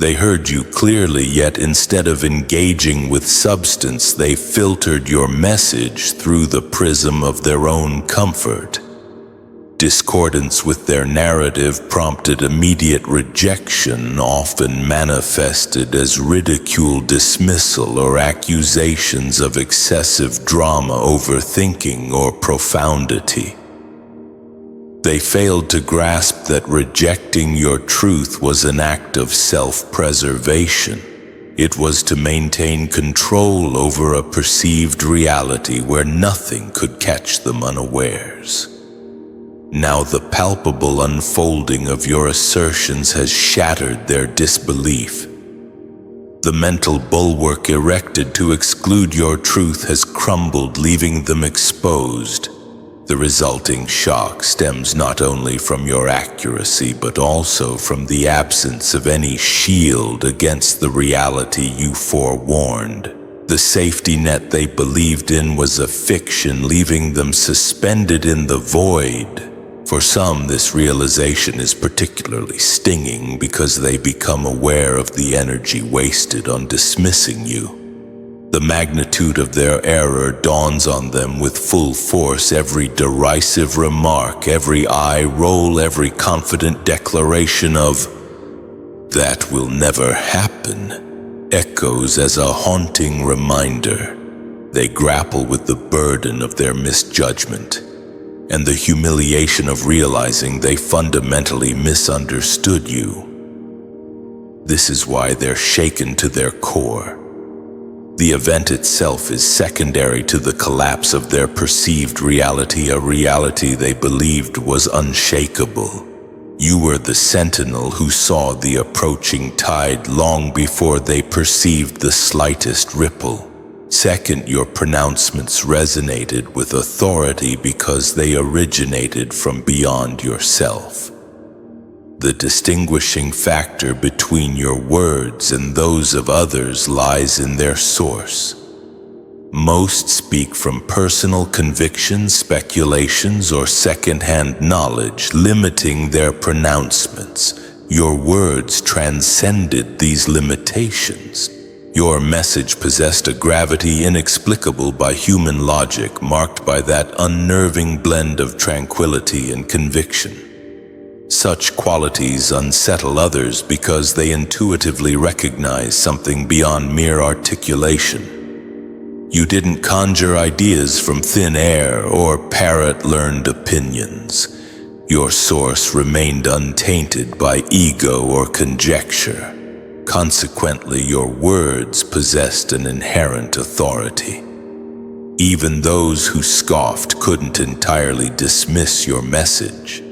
They heard you clearly, yet instead of engaging with substance, they filtered your message through the prism of their own comfort. Discordance with their narrative prompted immediate rejection, often manifested as ridicule, dismissal, or accusations of excessive drama, overthinking, or profundity. They failed to grasp that rejecting your truth was an act of self-preservation. It was to maintain control over a perceived reality where nothing could catch them unawares. Now the palpable unfolding of your assertions has shattered their disbelief. The mental bulwark erected to exclude your truth has crumbled, leaving them exposed. The resulting shock stems not only from your accuracy, but also from the absence of any shield against the reality you forewarned. The safety net they believed in was a fiction, leaving them suspended in the void. For some, this realization is particularly stinging because they become aware of the energy wasted on dismissing you. The magnitude of their error dawns on them with full force. Every derisive remark, every eye roll, every confident declaration of "that will never happen" echoes as a haunting reminder. They grapple with the burden of their misjudgment and the humiliation of realizing they fundamentally misunderstood you. This is why they're shaken to their core. The event itself is secondary to the collapse of their perceived reality, a reality they believed was unshakable. You were the sentinel who saw the approaching tide long before they perceived the slightest ripple. Second, your pronouncements resonated with authority because they originated from beyond yourself. The distinguishing factor between your words and those of others lies in their source. Most speak from personal convictions, speculations, or second-hand knowledge, limiting their pronouncements. Your words transcended these limitations. Your message possessed a gravity inexplicable by human logic, marked by that unnerving blend of tranquility and conviction. Such qualities unsettle others because they intuitively recognize something beyond mere articulation. You didn't conjure ideas from thin air or parrot learned opinions. Your source remained untainted by ego or conjecture. Consequently, your words possessed an inherent authority. Even those who scoffed couldn't entirely dismiss your message.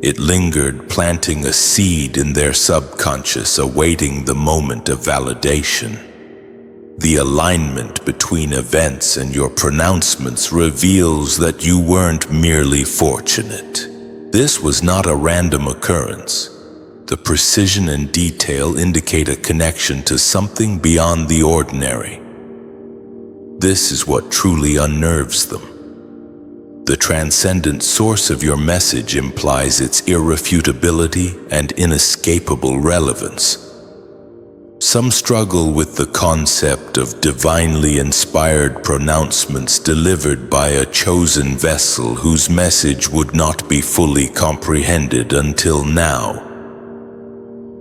It lingered, planting a seed in their subconscious, awaiting the moment of validation. The alignment between events and your pronouncements reveals that you weren't merely fortunate. This was not a random occurrence. The precision and detail indicate a connection to something beyond the ordinary. This is what truly unnerves them. The transcendent source of your message implies its irrefutability and inescapable relevance. Some struggle with the concept of divinely inspired pronouncements delivered by a chosen vessel whose message would not be fully comprehended until now.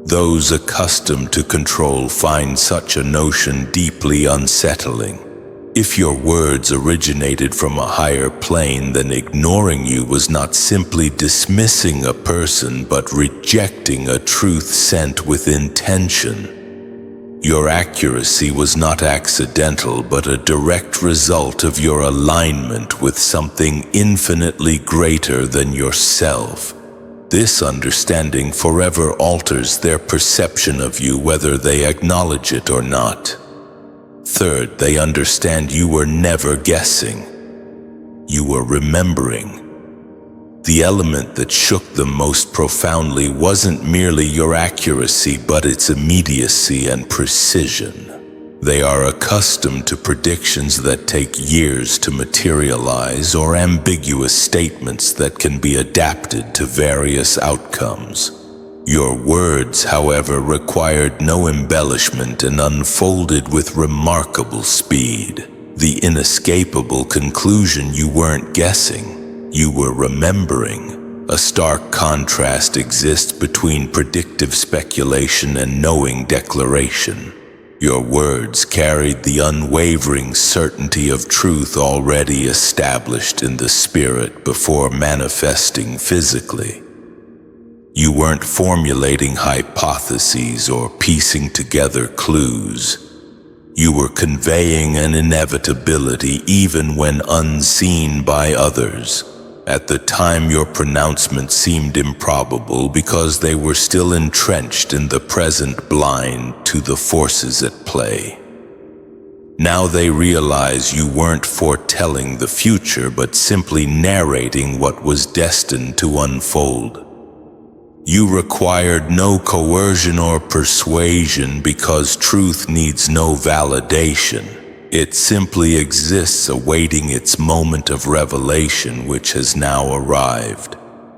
Those accustomed to control find such a notion deeply unsettling. If your words originated from a higher plane, then ignoring you was not simply dismissing a person, but rejecting a truth sent with intention. Your accuracy was not accidental, but a direct result of your alignment with something infinitely greater than yourself. This understanding forever alters their perception of you, whether they acknowledge it or not. Third, they understand you were never guessing. You were remembering. The element that shook them most profoundly wasn't merely your accuracy, but its immediacy and precision. They are accustomed to predictions that take years to materialize, or ambiguous statements that can be adapted to various outcomes. Your words, however, required no embellishment and unfolded with remarkable speed. The inescapable conclusion: you weren't guessing, you were remembering. A stark contrast exists between predictive speculation and knowing declaration. Your words carried the unwavering certainty of truth already established in the spirit before manifesting physically. You weren't formulating hypotheses or piecing together clues. You were conveying an inevitability even when unseen by others. At the time, your pronouncements seemed improbable because they were still entrenched in the present, blind to the forces at play. Now they realize you weren't foretelling the future, but simply narrating what was destined to unfold. You required no coercion or persuasion because truth needs no validation. It simply exists awaiting its moment of revelation, which has now arrived.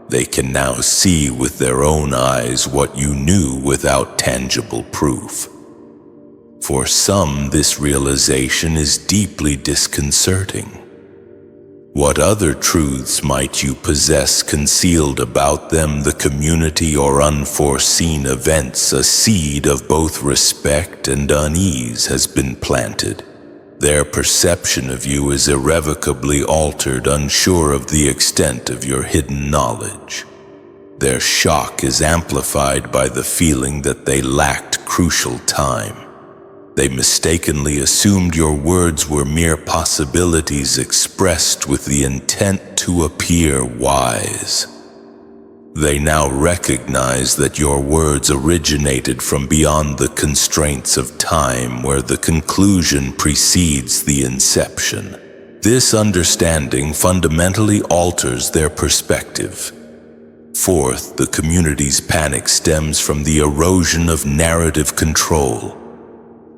They can now see with their own eyes what you knew without tangible proof. For some, this realization is deeply disconcerting. What other truths might you possess concealed about them, the community, or unforeseen events? A seed of both respect and unease has been planted. Their perception of you is irrevocably altered, unsure of the extent of your hidden knowledge. Their shock is amplified by the feeling that they lacked crucial time. They mistakenly assumed your words were mere possibilities expressed with the intent to appear wise. They now recognize that your words originated from beyond the constraints of time, where the conclusion precedes the inception. This understanding fundamentally alters their perspective. Fourth, the community's panic stems from the erosion of narrative control.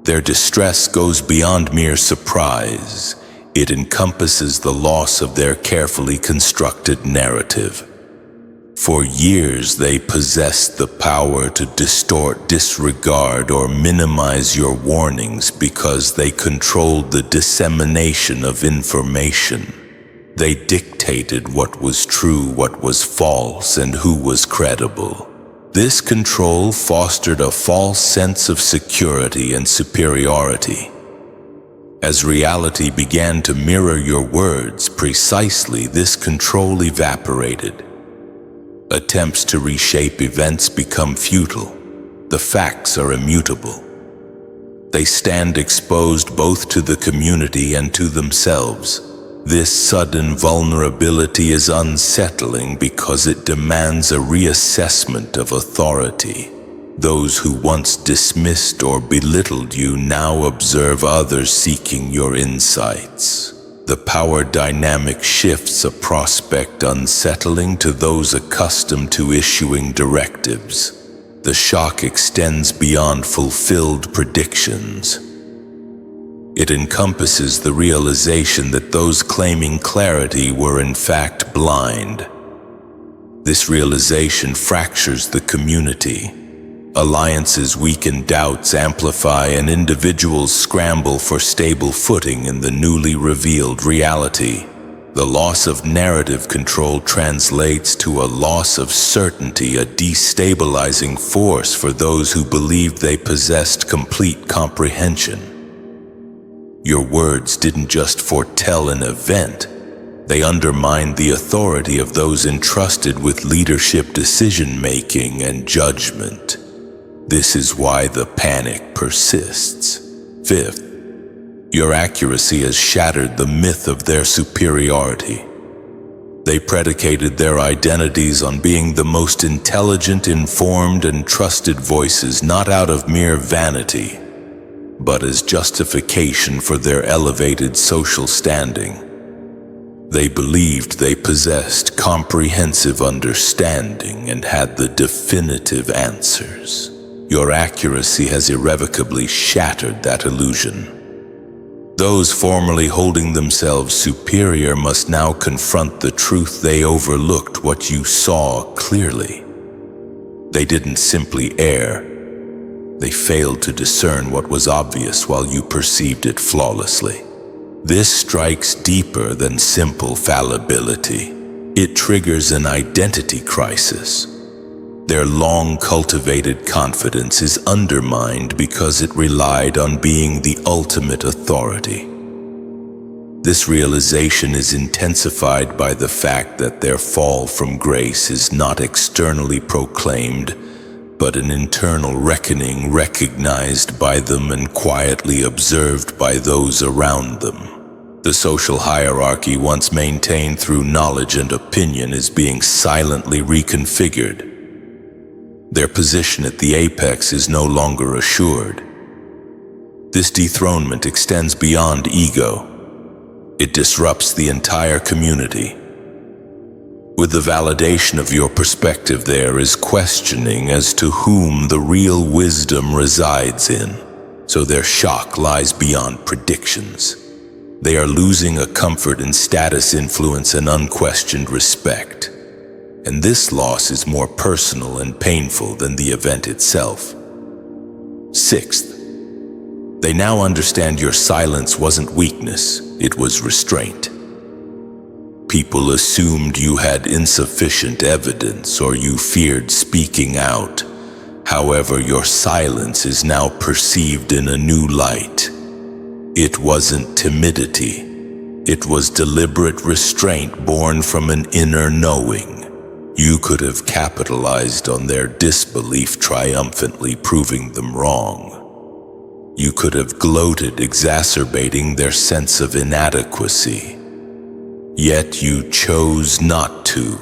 Their distress goes beyond mere surprise. It encompasses the loss of their carefully constructed narrative. For years, they possessed the power to distort, disregard, or minimize your warnings because they controlled the dissemination of information. They dictated what was true, what was false, and who was credible. This control fostered a false sense of security and superiority. As reality began to mirror your words precisely, this control evaporated. Attempts to reshape events become futile. The facts are immutable. They stand exposed both to the community and to themselves. This sudden vulnerability is unsettling because it demands a reassessment of authority. Those who once dismissed or belittled you now observe others seeking your insights. The power dynamic shifts, a prospect unsettling to those accustomed to issuing directives. The shock extends beyond fulfilled predictions. It encompasses the realization that those claiming clarity were in fact blind. This realization fractures the community. Alliances weaken, doubts amplify, and individuals scramble for stable footing in the newly revealed reality. The loss of narrative control translates to a loss of certainty, a destabilizing force for those who believed they possessed complete comprehension. Your words didn't just foretell an event, they undermined the authority of those entrusted with leadership, decision-making, and judgment. This is why the panic persists. Fifth, your accuracy has shattered the myth of their superiority. They predicated their identities on being the most intelligent, informed, and trusted voices, not out of mere vanity, but as justification for their elevated social standing. They believed they possessed comprehensive understanding and had the definitive answers. Your accuracy has irrevocably shattered that illusion. Those formerly holding themselves superior must now confront the truth they overlooked, what you saw clearly. They didn't simply err. They failed to discern what was obvious while you perceived it flawlessly. This strikes deeper than simple fallibility. It triggers an identity crisis. Their long-cultivated confidence is undermined because it relied on being the ultimate authority. This realization is intensified by the fact that their fall from grace is not externally proclaimed, but an internal reckoning recognized by them and quietly observed by those around them. The social hierarchy once maintained through knowledge and opinion is being silently reconfigured. Their position at the apex is no longer assured. This dethronement extends beyond ego. It disrupts the entire community. With the validation of your perspective, there is questioning as to whom the real wisdom resides in, so their shock lies beyond predictions. They are losing a comfort in status, influence, and unquestioned respect. And this loss is more personal and painful than the event itself. Sixth, They now understand your silence wasn't weakness, it was restraint. People assumed you had insufficient evidence or you feared speaking out. However, your silence is now perceived in a new light. It wasn't timidity. It was deliberate restraint born from an inner knowing. You could have capitalized on their disbelief, triumphantly proving them wrong. You could have gloated, exacerbating their sense of inadequacy. Yet you chose not to.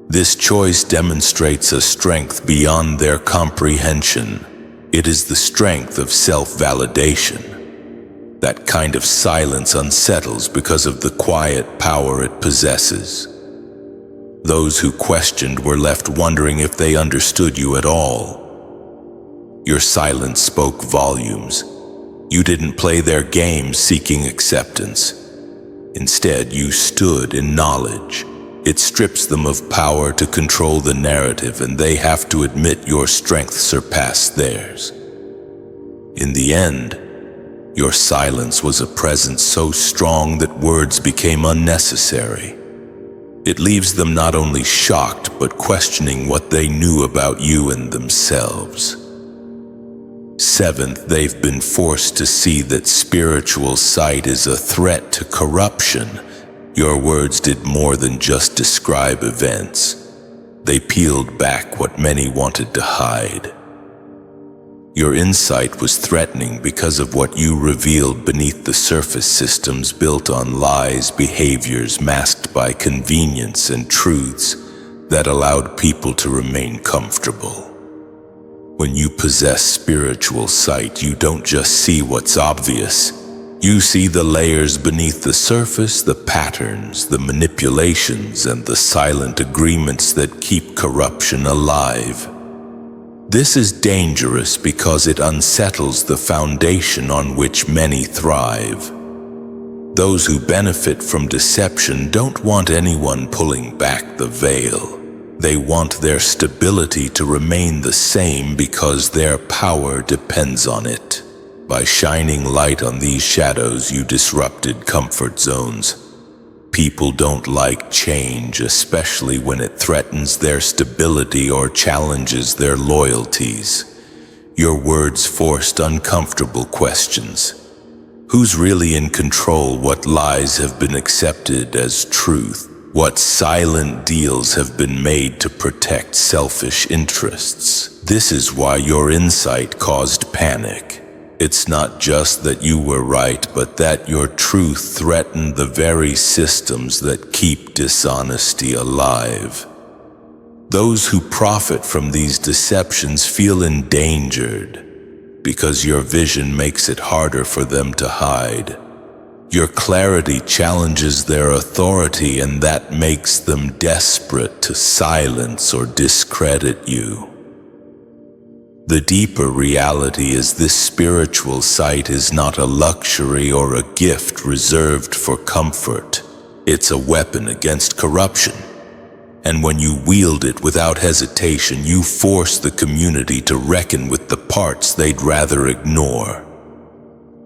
This choice demonstrates a strength beyond their comprehension. It is the strength of self-validation. That kind of silence unsettles because of the quiet power it possesses. Those who questioned were left wondering if they understood you at all. Your silence spoke volumes. You didn't play their game seeking acceptance. Instead, you stood in knowledge. It strips them of power to control the narrative, and they have to admit your strength surpassed theirs. In the end, your silence was a presence so strong that words became unnecessary. It leaves them not only shocked, but questioning what they knew about you and themselves. Seventh, they've been forced to see that spiritual sight is a threat to corruption. Your words did more than just describe events. They peeled back what many wanted to hide. Your insight was threatening because of what you revealed beneath the surface, systems built on lies, behaviors masked by convenience, and truths that allowed people to remain comfortable. When you possess spiritual sight, you don't just see what's obvious. You see the layers beneath the surface, the patterns, the manipulations, and the silent agreements that keep corruption alive. This is dangerous because it unsettles the foundation on which many thrive. Those who benefit from deception don't want anyone pulling back the veil. They want their stability to remain the same because their power depends on it. By shining light on these shadows, you disrupted comfort zones. People don't like change, especially when it threatens their stability or challenges their loyalties. Your words forced uncomfortable questions. Who's really in control? What lies have been accepted as truth? What silent deals have been made to protect selfish interests? This is why your insight caused panic. It's not just that you were right, but that your truth threatened the very systems that keep dishonesty alive. Those who profit from these deceptions feel endangered because your vision makes it harder for them to hide. Your clarity challenges their authority, and that makes them desperate to silence or discredit you. The deeper reality is this: spiritual sight is not a luxury or a gift reserved for comfort. It's a weapon against corruption. And when you wield it without hesitation, you force the community to reckon with the parts they'd rather ignore.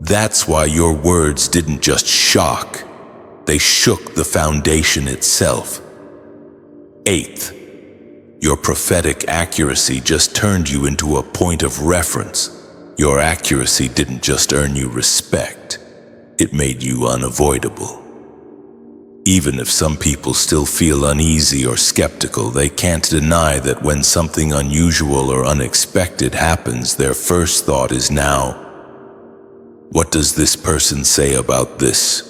That's why your words didn't just shock, they shook the foundation itself. Eighth, your prophetic accuracy just turned you into a point of reference. Your accuracy didn't just earn you respect, it made you unavoidable. Even if some people still feel uneasy or skeptical, they can't deny that when something unusual or unexpected happens, their first thought is now, what does this person say about this?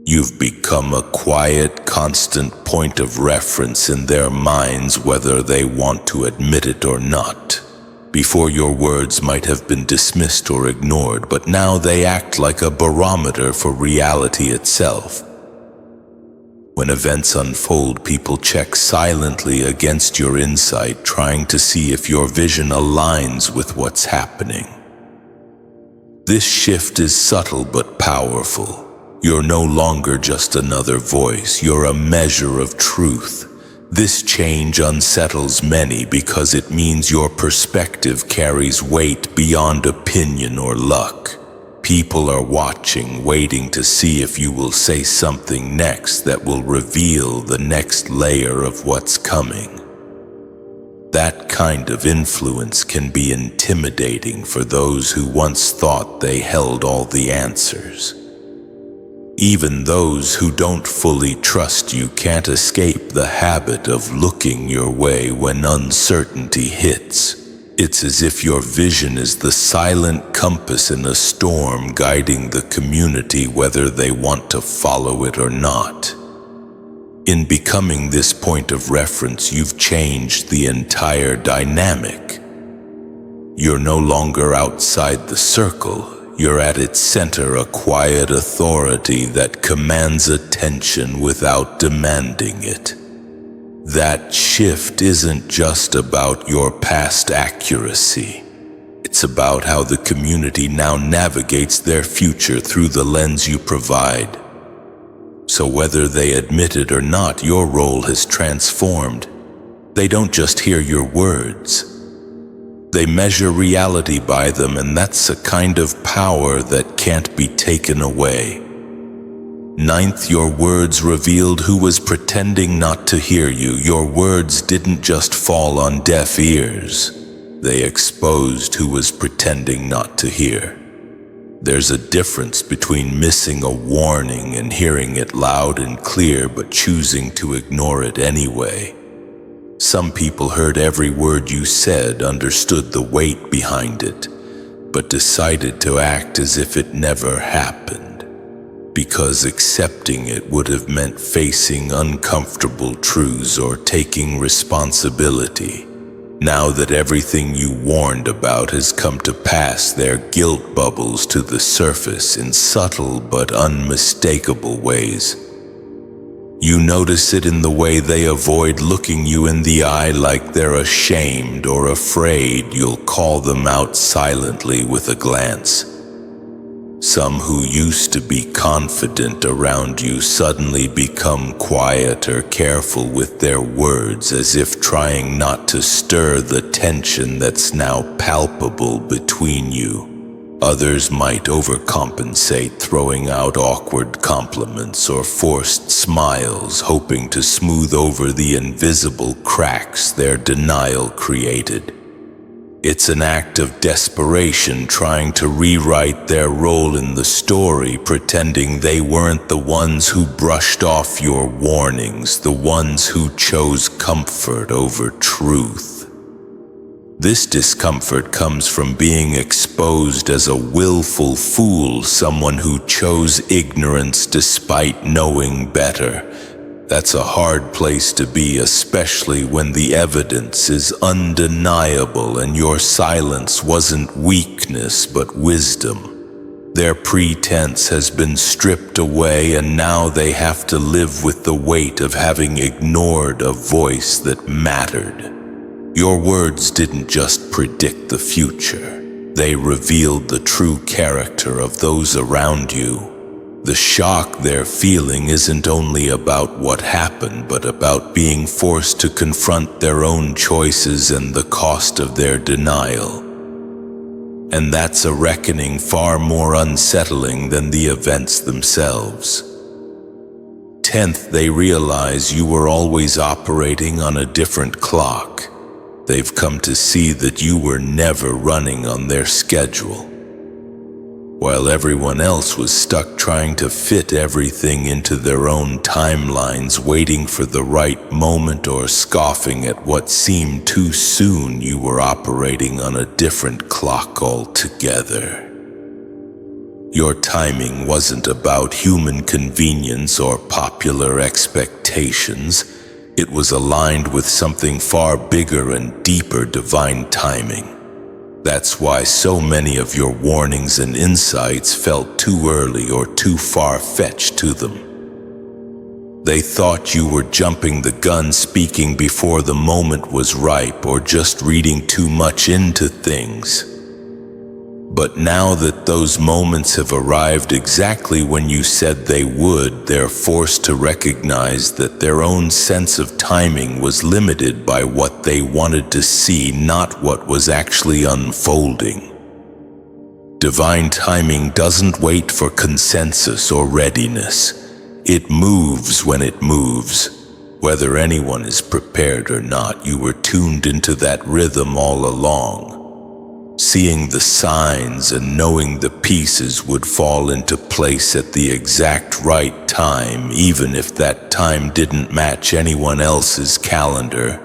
You've become a quiet, constant point of reference in their minds, whether they want to admit it or not. Before, your words might have been dismissed or ignored, but now they act like a barometer for reality itself. When events unfold, people check silently against your insight, trying to see if your vision aligns with what's happening. This shift is subtle but powerful. You're no longer just another voice, you're a measure of truth. This change unsettles many because it means your perspective carries weight beyond opinion or luck. People are watching, waiting to see if you will say something next that will reveal the next layer of what's coming. That kind of influence can be intimidating for those who once thought they held all the answers. Even those who don't fully trust you can't escape the habit of looking your way when uncertainty hits. It's as if your vision is the silent compass in a storm guiding the community whether they want to follow it or not. In becoming this point of reference, you've changed the entire dynamic. You're no longer outside the circle. You're at its center, a quiet authority that commands attention without demanding it. That shift isn't just about your past accuracy. It's about how the community now navigates their future through the lens you provide. So whether they admit it or not, your role has transformed. They don't just hear your words. They measure reality by them, and that's a kind of power that can't be taken away. Ninth, your words revealed who was pretending not to hear you. Your words didn't just fall on deaf ears. They exposed who was pretending not to hear. There's a difference between missing a warning and hearing it loud and clear but choosing to ignore it anyway. Some people heard every word you said, understood the weight behind it, but decided to act as if it never happened, because accepting it would have meant facing uncomfortable truths or taking responsibility. Now that everything you warned about has come to pass, their guilt bubbles to the surface in subtle but unmistakable ways. You notice it in the way they avoid looking you in the eye, like they're ashamed or afraid you'll call them out silently with a glance. Some who used to be confident around you suddenly become quieter, careful with their words, as if trying not to stir the tension that's now palpable between you. Others might overcompensate, throwing out awkward compliments or forced smiles, hoping to smooth over the invisible cracks their denial created. It's an act of desperation, trying to rewrite their role in the story, pretending they weren't the ones who brushed off your warnings, the ones who chose comfort over truth. This discomfort comes from being exposed as a willful fool, someone who chose ignorance despite knowing better. That's a hard place to be, especially when the evidence is undeniable and your silence wasn't weakness but wisdom. Their pretense has been stripped away, and now they have to live with the weight of having ignored a voice that mattered. Your words didn't just predict the future. They revealed the true character of those around you. The shock they're feeling isn't only about what happened, but about being forced to confront their own choices and the cost of their denial. And that's a reckoning far more unsettling than the events themselves. 10th, they realize you were always operating on a different clock. They've come to see that you were never running on their schedule. While everyone else was stuck trying to fit everything into their own timelines, waiting for the right moment or scoffing at what seemed too soon, you were operating on a different clock altogether. Your timing wasn't about human convenience or popular expectations. It was aligned with something far bigger and deeper: divine timing. That's why so many of your warnings and insights felt too early or too far-fetched to them. They thought you were jumping the gun, speaking before the moment was ripe, or just reading too much into things. But now that those moments have arrived exactly when you said they would, they're forced to recognize that their own sense of timing was limited by what they wanted to see, not what was actually unfolding. Divine timing doesn't wait for consensus or readiness. It moves when it moves. Whether anyone is prepared or not, you were tuned into that rhythm all along, seeing the signs and knowing the pieces would fall into place at the exact right time, even if that time didn't match anyone else's calendar.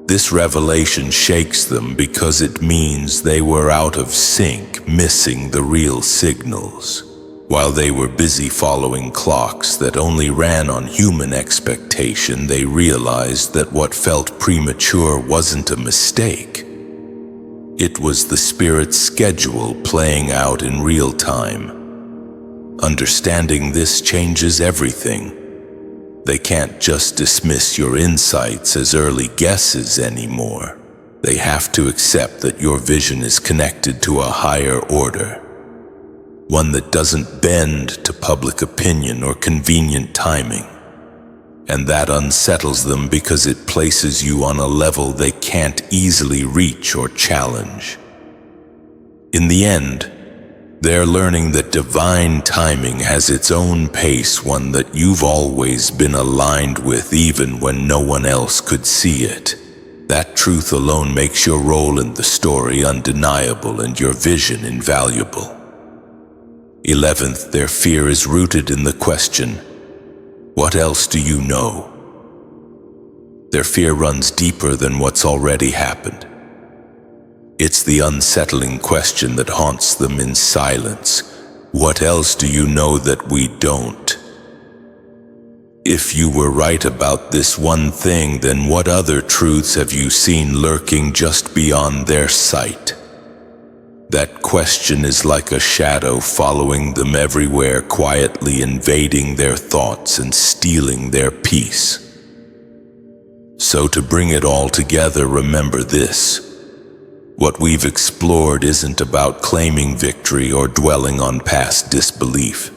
This revelation shakes them because it means they were out of sync, missing the real signals. While they were busy following clocks that only ran on human expectation, they realized that what felt premature wasn't a mistake. It was the Spirit's schedule playing out in real time. Understanding this changes everything. They can't just dismiss your insights as early guesses anymore. They have to accept that your vision is connected to a higher order, one that doesn't bend to public opinion or convenient timing. And that unsettles them because it places you on a level they can't easily reach or challenge. In the end, they're learning that divine timing has its own pace, one that you've always been aligned with even when no one else could see it. That truth alone makes your role in the story undeniable and your vision invaluable. 11th, their fear is rooted in the question, what else do you know? Their fear runs deeper than what's already happened. It's the unsettling question that haunts them in silence. What else do you know that we don't? If you were right about this one thing, then what other truths have you seen lurking just beyond their sight? That question is like a shadow following them everywhere, quietly invading their thoughts and stealing their peace. So to bring it all together, remember this. What we've explored isn't about claiming victory or dwelling on past disbelief.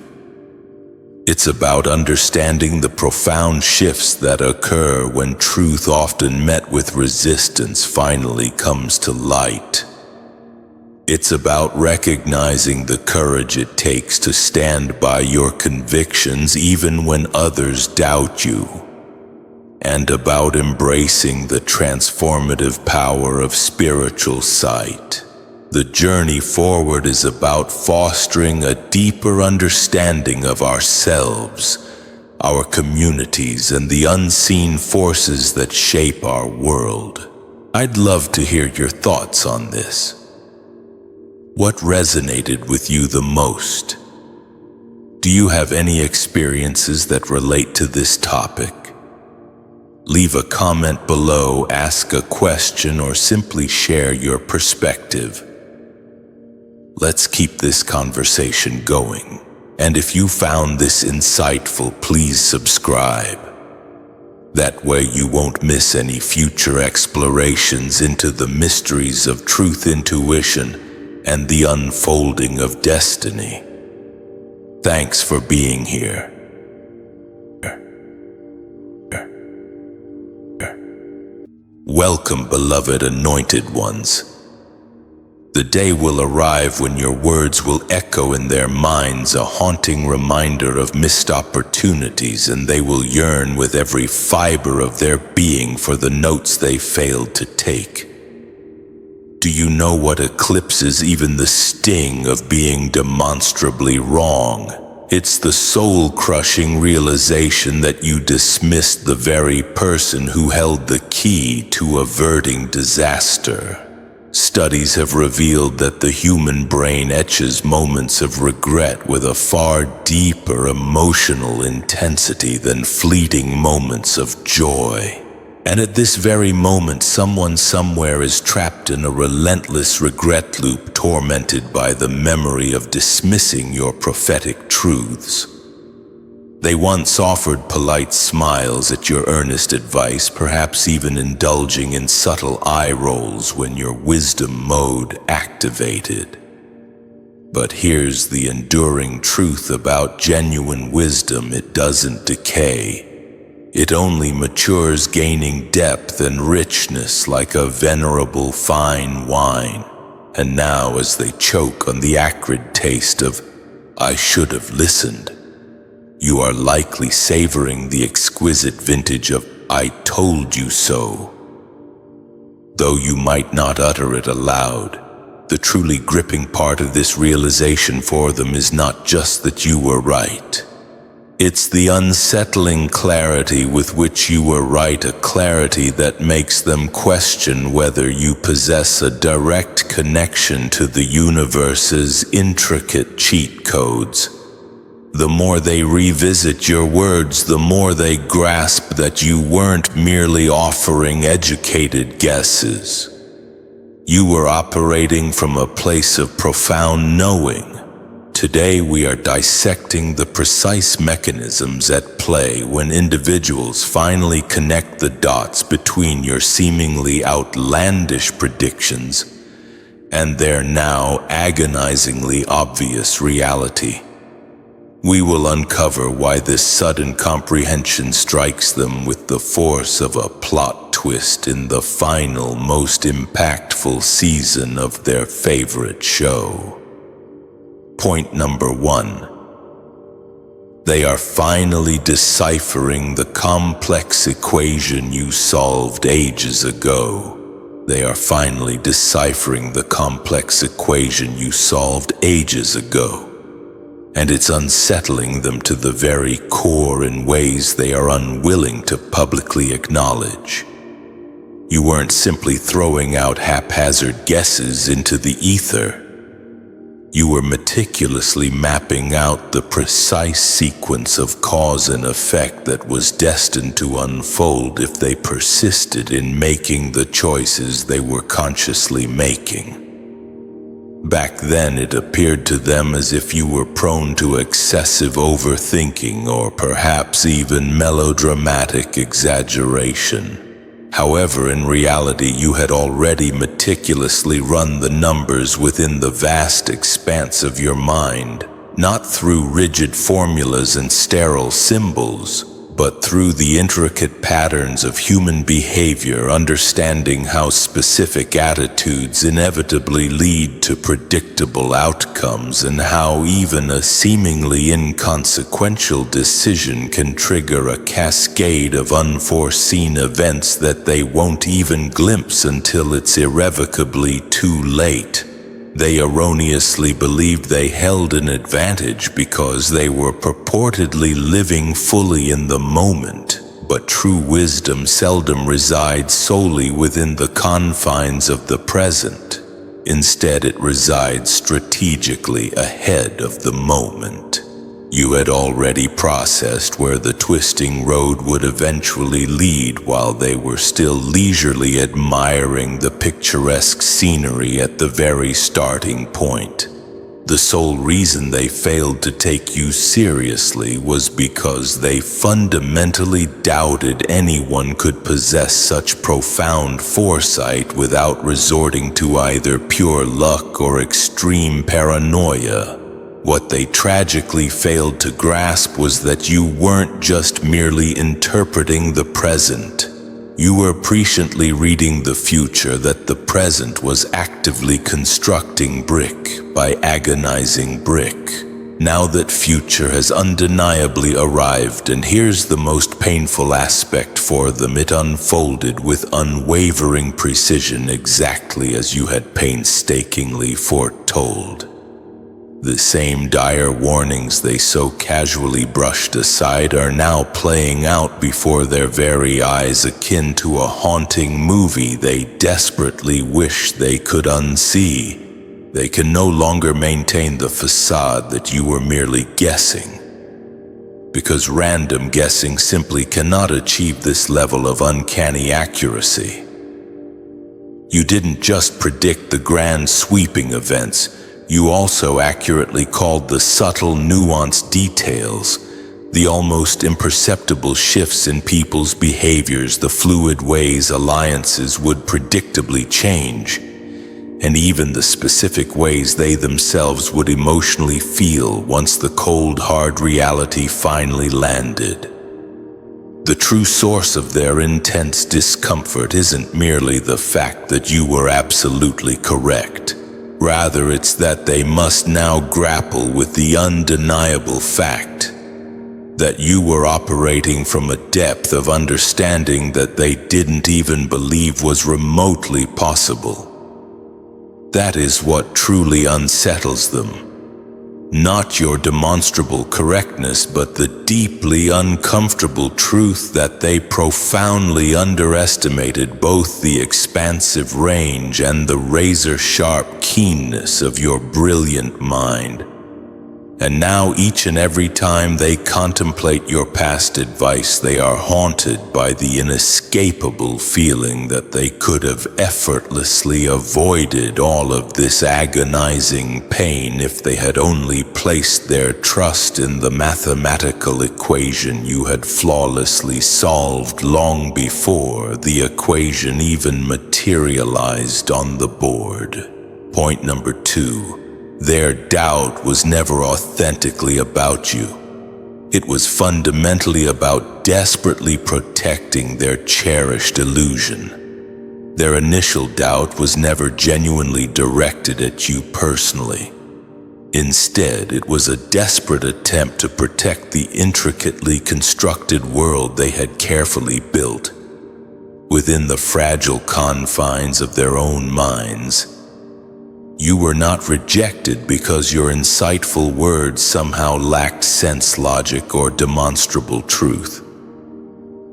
It's about understanding the profound shifts that occur when truth, often met with resistance, finally comes to light. It's about recognizing the courage it takes to stand by your convictions even when others doubt you, and about embracing the transformative power of spiritual sight. The journey forward is about fostering a deeper understanding of ourselves, our communities, and the unseen forces that shape our world. I'd love to hear your thoughts on this. What resonated with you the most? Do you have any experiences that relate to this topic? Leave a comment below, ask a question, or simply share your perspective. Let's keep this conversation going. And if you found this insightful, please subscribe. That way you won't miss any future explorations into the mysteries of truth, intuition, and the unfolding of destiny. Thanks for being here. Welcome, beloved anointed ones. The day will arrive when your words will echo in their minds, a haunting reminder of missed opportunities, and they will yearn with every fiber of their being for the notes they failed to take. Do you know what eclipses even the sting of being demonstrably wrong? It's the soul-crushing realization that you dismissed the very person who held the key to averting disaster. Studies have revealed that the human brain etches moments of regret with a far deeper emotional intensity than fleeting moments of joy. And at this very moment, someone somewhere is trapped in a relentless regret loop, tormented by the memory of dismissing your prophetic truths. They once offered polite smiles at your earnest advice, perhaps even indulging in subtle eye rolls when your wisdom mode activated. But here's the enduring truth about genuine wisdom: it doesn't decay. It only matures, gaining depth and richness like a venerable fine wine. And now, as they choke on the acrid taste of "I should have listened," you are likely savoring the exquisite vintage of "I told you so." Though you might not utter it aloud, the truly gripping part of this realization for them is not just that you were right. It's the unsettling clarity with which you were right, a clarity that makes them question whether you possess a direct connection to the universe's intricate cheat codes. The more they revisit your words, the more they grasp that you weren't merely offering educated guesses. You were operating from a place of profound knowing. Today we are dissecting the precise mechanisms at play when individuals finally connect the dots between your seemingly outlandish predictions and their now agonizingly obvious reality. We will uncover why this sudden comprehension strikes them with the force of a plot twist in the final, most impactful season of their favorite show. Point number 1. They are finally deciphering the complex equation you solved ages ago. They are finally deciphering the complex equation you solved ages ago. And it's unsettling them to the very core in ways they are unwilling to publicly acknowledge. You weren't simply throwing out haphazard guesses into the ether. You were meticulously mapping out the precise sequence of cause and effect that was destined to unfold if they persisted in making the choices they were consciously making. Back then, it appeared to them as if you were prone to excessive overthinking or perhaps even melodramatic exaggeration. However, in reality, you had already meticulously run the numbers within the vast expanse of your mind, not through rigid formulas and sterile symbols, but through the intricate patterns of human behavior, understanding how specific attitudes inevitably lead to predictable outcomes and how even a seemingly inconsequential decision can trigger a cascade of unforeseen events that they won't even glimpse until it's irrevocably too late. They erroneously believed they held an advantage because they were purportedly living fully in the moment, but true wisdom seldom resides solely within the confines of the present. Instead, it resides strategically ahead of the moment. You had already processed where the twisting road would eventually lead while they were still leisurely admiring the picturesque scenery at the very starting point. The sole reason they failed to take you seriously was because they fundamentally doubted anyone could possess such profound foresight without resorting to either pure luck or extreme paranoia. What they tragically failed to grasp was that you weren't just merely interpreting the present. You were presciently reading the future that the present was actively constructing brick by agonizing brick. Now that future has undeniably arrived, and here's the most painful aspect for them: it unfolded with unwavering precision exactly as you had painstakingly foretold. The same dire warnings they so casually brushed aside are now playing out before their very eyes, akin to a haunting movie they desperately wish they could unsee. They can no longer maintain the facade that you were merely guessing, because random guessing simply cannot achieve this level of uncanny accuracy. You didn't just predict the grand sweeping events, you also accurately called the subtle, nuanced details, the almost imperceptible shifts in people's behaviors, the fluid ways alliances would predictably change. and even the specific ways they themselves would emotionally feel once the cold, hard reality finally landed. The true source of their intense discomfort isn't merely the fact that you were absolutely correct. Rather, it's that they must now grapple with the undeniable fact that you were operating from a depth of understanding that they didn't even believe was remotely possible. That is what truly unsettles them. Not your demonstrable correctness, but the deeply uncomfortable truth that they profoundly underestimated both the expansive range and the razor-sharp keenness of your brilliant mind. And now each and every time they contemplate your past advice, they are haunted by the inescapable feeling that they could have effortlessly avoided all of this agonizing pain if they had only placed their trust in the mathematical equation you had flawlessly solved long before the equation even materialized on the board. Point number 2. Their doubt was never authentically about you. It was fundamentally about desperately protecting their cherished illusion. Their initial doubt was never genuinely directed at you personally. Instead, it was a desperate attempt to protect the intricately constructed world they had carefully built. Within the fragile confines of their own minds, you were not rejected because your insightful words somehow lacked sense, logic, or demonstrable truth.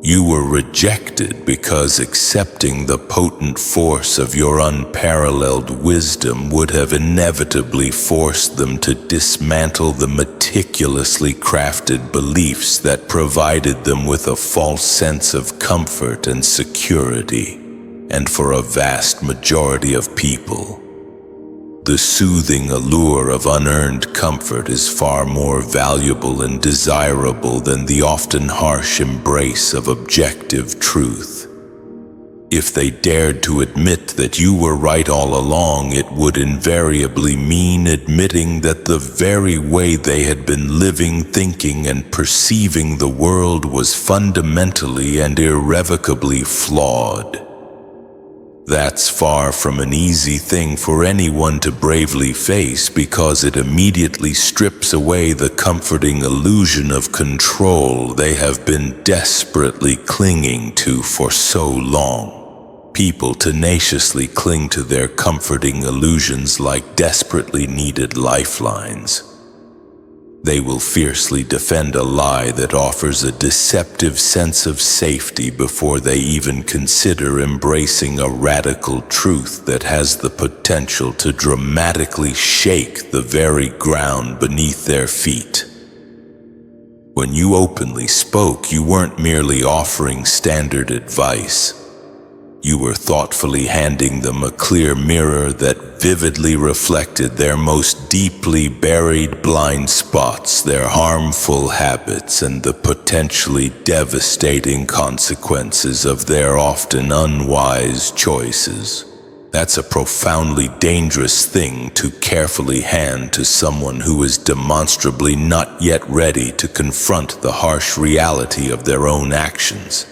You were rejected because accepting the potent force of your unparalleled wisdom would have inevitably forced them to dismantle the meticulously crafted beliefs that provided them with a false sense of comfort and security. And for a vast majority of people, the soothing allure of unearned comfort is far more valuable and desirable than the often harsh embrace of objective truth. If they dared to admit that you were right all along, it would invariably mean admitting that the very way they had been living, thinking, and perceiving the world was fundamentally and irrevocably flawed. That's far from an easy thing for anyone to bravely face, because it immediately strips away the comforting illusion of control they have been desperately clinging to for so long. People tenaciously cling to their comforting illusions like desperately needed lifelines. They will fiercely defend a lie that offers a deceptive sense of safety before they even consider embracing a radical truth that has the potential to dramatically shake the very ground beneath their feet. When you openly spoke, you weren't merely offering standard advice. You were thoughtfully handing them a clear mirror that vividly reflected their most deeply buried blind spots, their harmful habits, and the potentially devastating consequences of their often unwise choices. That's a profoundly dangerous thing to carefully hand to someone who is demonstrably not yet ready to confront the harsh reality of their own actions.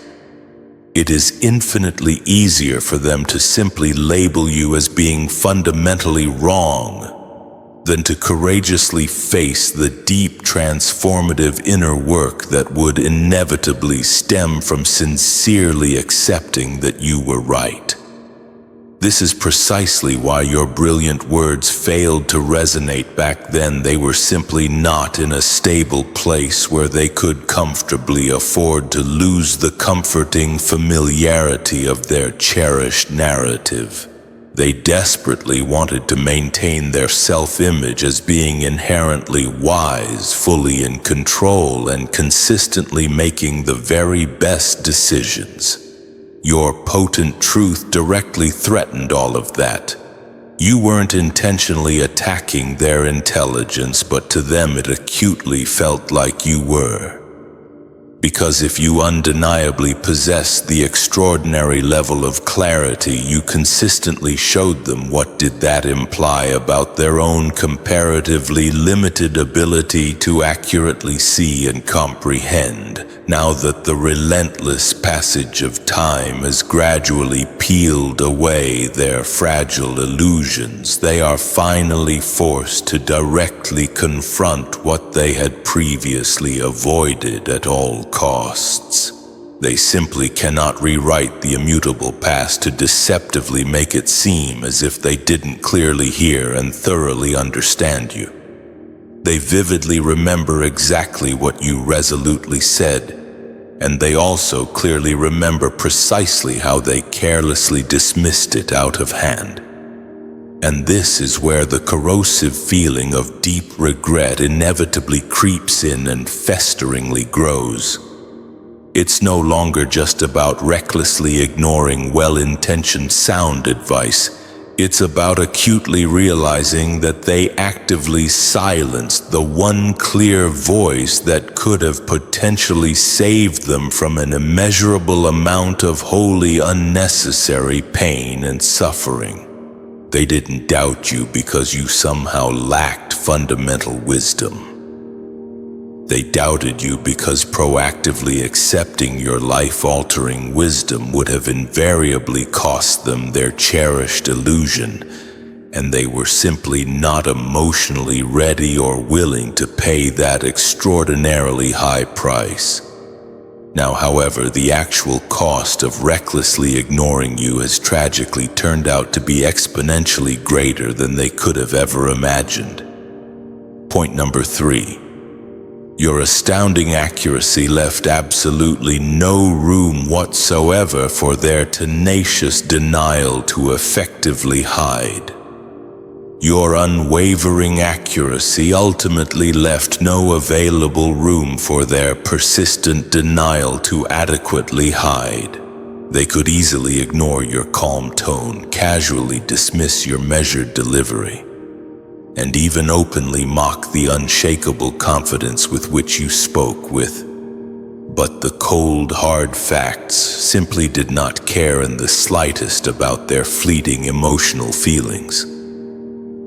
It is infinitely easier for them to simply label you as being fundamentally wrong than to courageously face the deep transformative inner work that would inevitably stem from sincerely accepting that you were right. This is precisely why your brilliant words failed to resonate back then. They were simply not in a stable place where they could comfortably afford to lose the comforting familiarity of their cherished narrative. They desperately wanted to maintain their self-image as being inherently wise, fully in control, and consistently making the very best decisions. Your potent truth directly threatened all of that. You weren't intentionally attacking their intelligence, but to them it acutely felt like you were. Because if you undeniably possess the extraordinary level of clarity you consistently showed them, what did that imply about their own comparatively limited ability to accurately see and comprehend? Now that the relentless passage of time has gradually peeled away their fragile illusions, they are finally forced to directly confront what they had previously avoided at all costs. They simply cannot rewrite the immutable past to deceptively make it seem as if they didn't clearly hear and thoroughly understand you. They vividly remember exactly what you resolutely said, and they also clearly remember precisely how they carelessly dismissed it out of hand. And this is where the corrosive feeling of deep regret inevitably creeps in and festeringly grows. It's no longer just about recklessly ignoring well-intentioned sound advice. It's about acutely realizing that they actively silenced the one clear voice that could have potentially saved them from an immeasurable amount of wholly unnecessary pain and suffering. They didn't doubt you because you somehow lacked fundamental wisdom. They doubted you because proactively accepting your life-altering wisdom would have invariably cost them their cherished illusion, and they were simply not emotionally ready or willing to pay that extraordinarily high price. Now, however, the actual cost of recklessly ignoring you has tragically turned out to be exponentially greater than they could have ever imagined. Point number 3. Your astounding accuracy left absolutely no room whatsoever for their tenacious denial to effectively hide. Your unwavering accuracy ultimately left no available room for their persistent denial to adequately hide. They could easily ignore your calm tone, casually dismiss your measured delivery, and even openly mock the unshakable confidence with which you spoke with. But the cold, hard facts simply did not care in the slightest about their fleeting emotional feelings.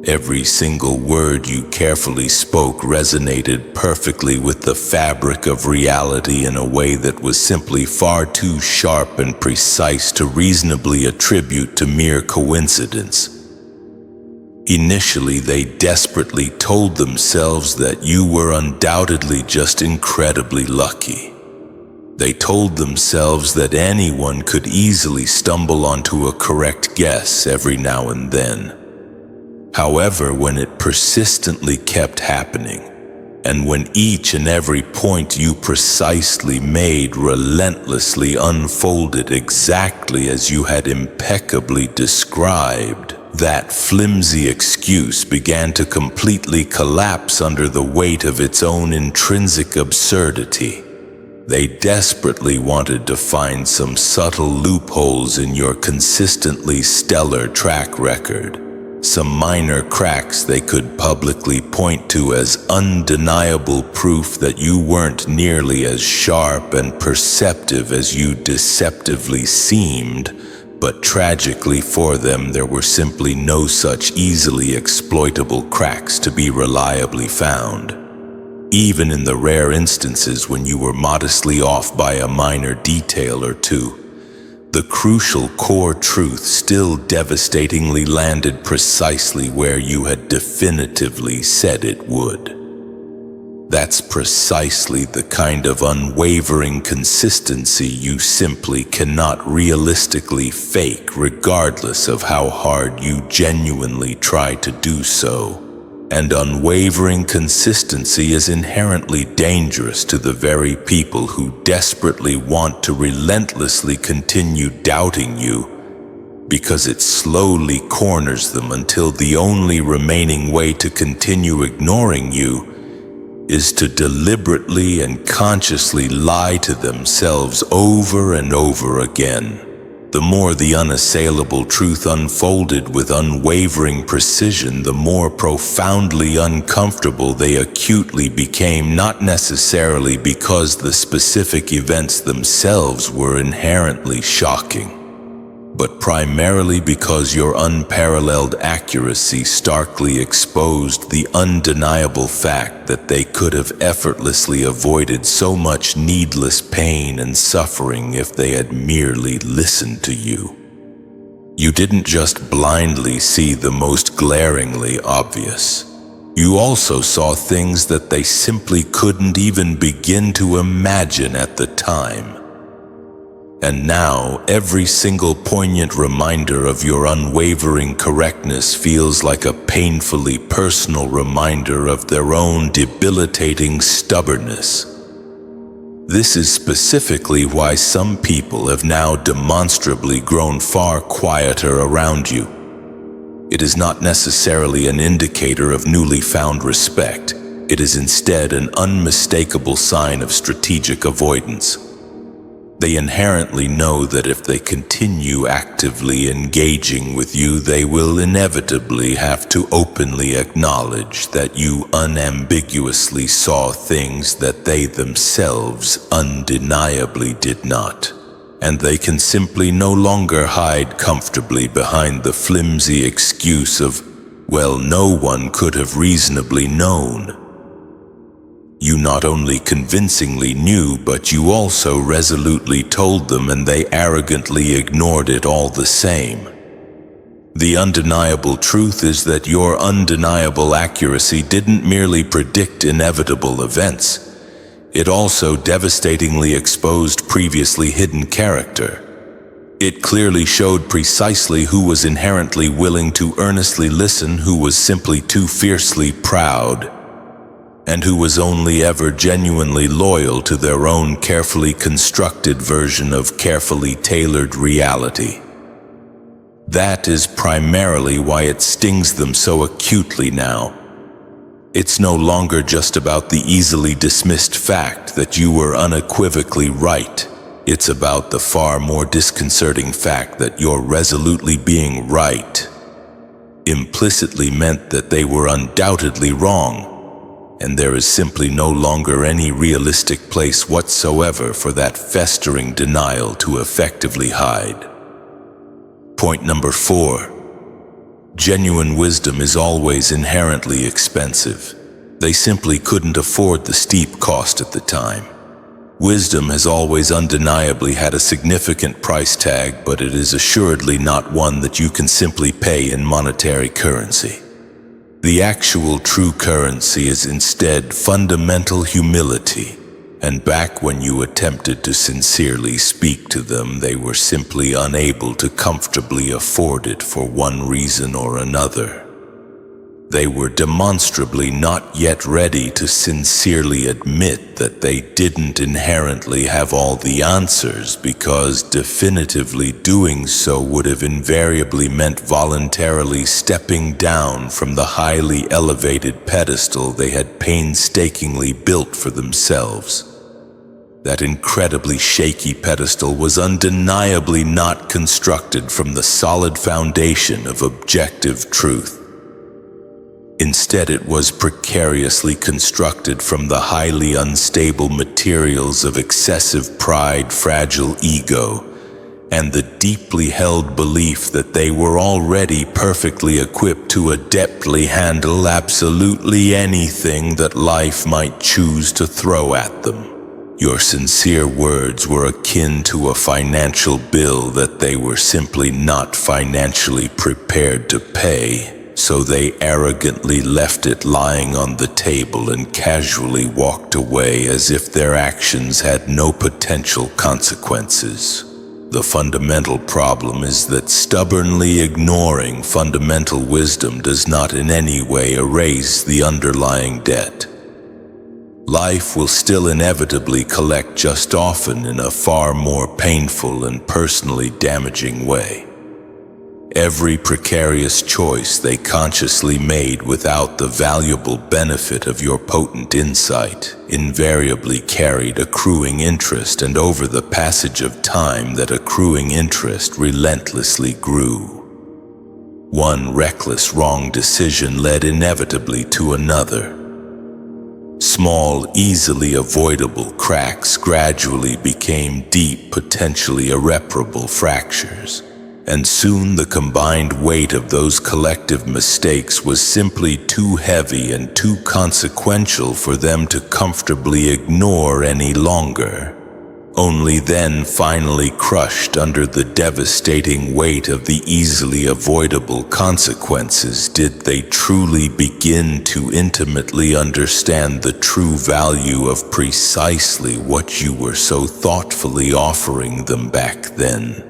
Every single word you carefully spoke resonated perfectly with the fabric of reality in a way that was simply far too sharp and precise to reasonably attribute to mere coincidence. Initially, they desperately told themselves that you were undoubtedly just incredibly lucky. They told themselves that anyone could easily stumble onto a correct guess every now and then. However, when it persistently kept happening, and when each and every point you precisely made relentlessly unfolded exactly as you had impeccably described, that flimsy excuse began to completely collapse under the weight of its own intrinsic absurdity. They desperately wanted to find some subtle loopholes in your consistently stellar track record, some minor cracks they could publicly point to as undeniable proof that you weren't nearly as sharp and perceptive as you deceptively seemed. But tragically for them, there were simply no such easily exploitable cracks to be reliably found. Even in the rare instances when you were modestly off by a minor detail or two, the crucial core truth still devastatingly landed precisely where you had definitively said it would. That's precisely the kind of unwavering consistency you simply cannot realistically fake, regardless of how hard you genuinely try to do so. And unwavering consistency is inherently dangerous to the very people who desperately want to relentlessly continue doubting you, because it slowly corners them until the only remaining way to continue ignoring you is to deliberately and consciously lie to themselves over and over again. the more the unassailable truth unfolded with unwavering precision, the more profoundly uncomfortable they acutely became, not necessarily because the specific events themselves were inherently shocking, but primarily because your unparalleled accuracy starkly exposed the undeniable fact that they could have effortlessly avoided so much needless pain and suffering if they had merely listened to you. You didn't just blindly see the most glaringly obvious. You also saw things that they simply couldn't even begin to imagine at the time. And now, every single poignant reminder of your unwavering correctness feels like a painfully personal reminder of their own debilitating stubbornness. This is specifically why some people have now demonstrably grown far quieter around you. It is not necessarily an indicator of newly found respect. It is instead an unmistakable sign of strategic avoidance. They inherently know that if they continue actively engaging with you, they will inevitably have to openly acknowledge that you unambiguously saw things that they themselves undeniably did not. And they can simply no longer hide comfortably behind the flimsy excuse of, well, no one could have reasonably known. You not only convincingly knew, but you also resolutely told them, and they arrogantly ignored it all the same. The undeniable truth is that your undeniable accuracy didn't merely predict inevitable events. It also devastatingly exposed previously hidden character. It clearly showed precisely who was inherently willing to earnestly listen, who was simply too fiercely proud, and who was only ever genuinely loyal to their own carefully constructed version of carefully tailored reality. That is primarily why it stings them so acutely now. It's no longer just about the easily dismissed fact that you were unequivocally right. It's about the far more disconcerting fact that your resolutely being right implicitly meant that they were undoubtedly wrong. And there is simply no longer any realistic place whatsoever for that festering denial to effectively hide. Point number 4. Genuine wisdom is always inherently expensive. They simply couldn't afford the steep cost at the time. Wisdom has always undeniably had a significant price tag, but it is assuredly not one that you can simply pay in monetary currency. The actual true currency is instead fundamental humility, and back when you attempted to sincerely speak to them, they were simply unable to comfortably afford it for one reason or another. They were demonstrably not yet ready to sincerely admit that they didn't inherently have all the answers, because definitively doing so would have invariably meant voluntarily stepping down from the highly elevated pedestal they had painstakingly built for themselves. That incredibly shaky pedestal was undeniably not constructed from the solid foundation of objective truth. Instead, it was precariously constructed from the highly unstable materials of excessive pride, fragile ego, and the deeply held belief that they were already perfectly equipped to adeptly handle absolutely anything that life might choose to throw at them. Your sincere words were akin to a financial bill that they were simply not financially prepared to pay. So they arrogantly left it lying on the table and casually walked away as if their actions had no potential consequences. The fundamental problem is that stubbornly ignoring fundamental wisdom does not in any way erase the underlying debt. Life will still inevitably collect, just often in a far more painful and personally damaging way. Every precarious choice they consciously made without the valuable benefit of your potent insight invariably carried accruing interest, and over the passage of time that accruing interest relentlessly grew. One reckless wrong decision led inevitably to another. Small, easily avoidable cracks gradually became deep, potentially irreparable fractures. And soon the combined weight of those collective mistakes was simply too heavy and too consequential for them to comfortably ignore any longer. Only then, finally crushed under the devastating weight of the easily avoidable consequences, did they truly begin to intimately understand the true value of precisely what you were so thoughtfully offering them back then.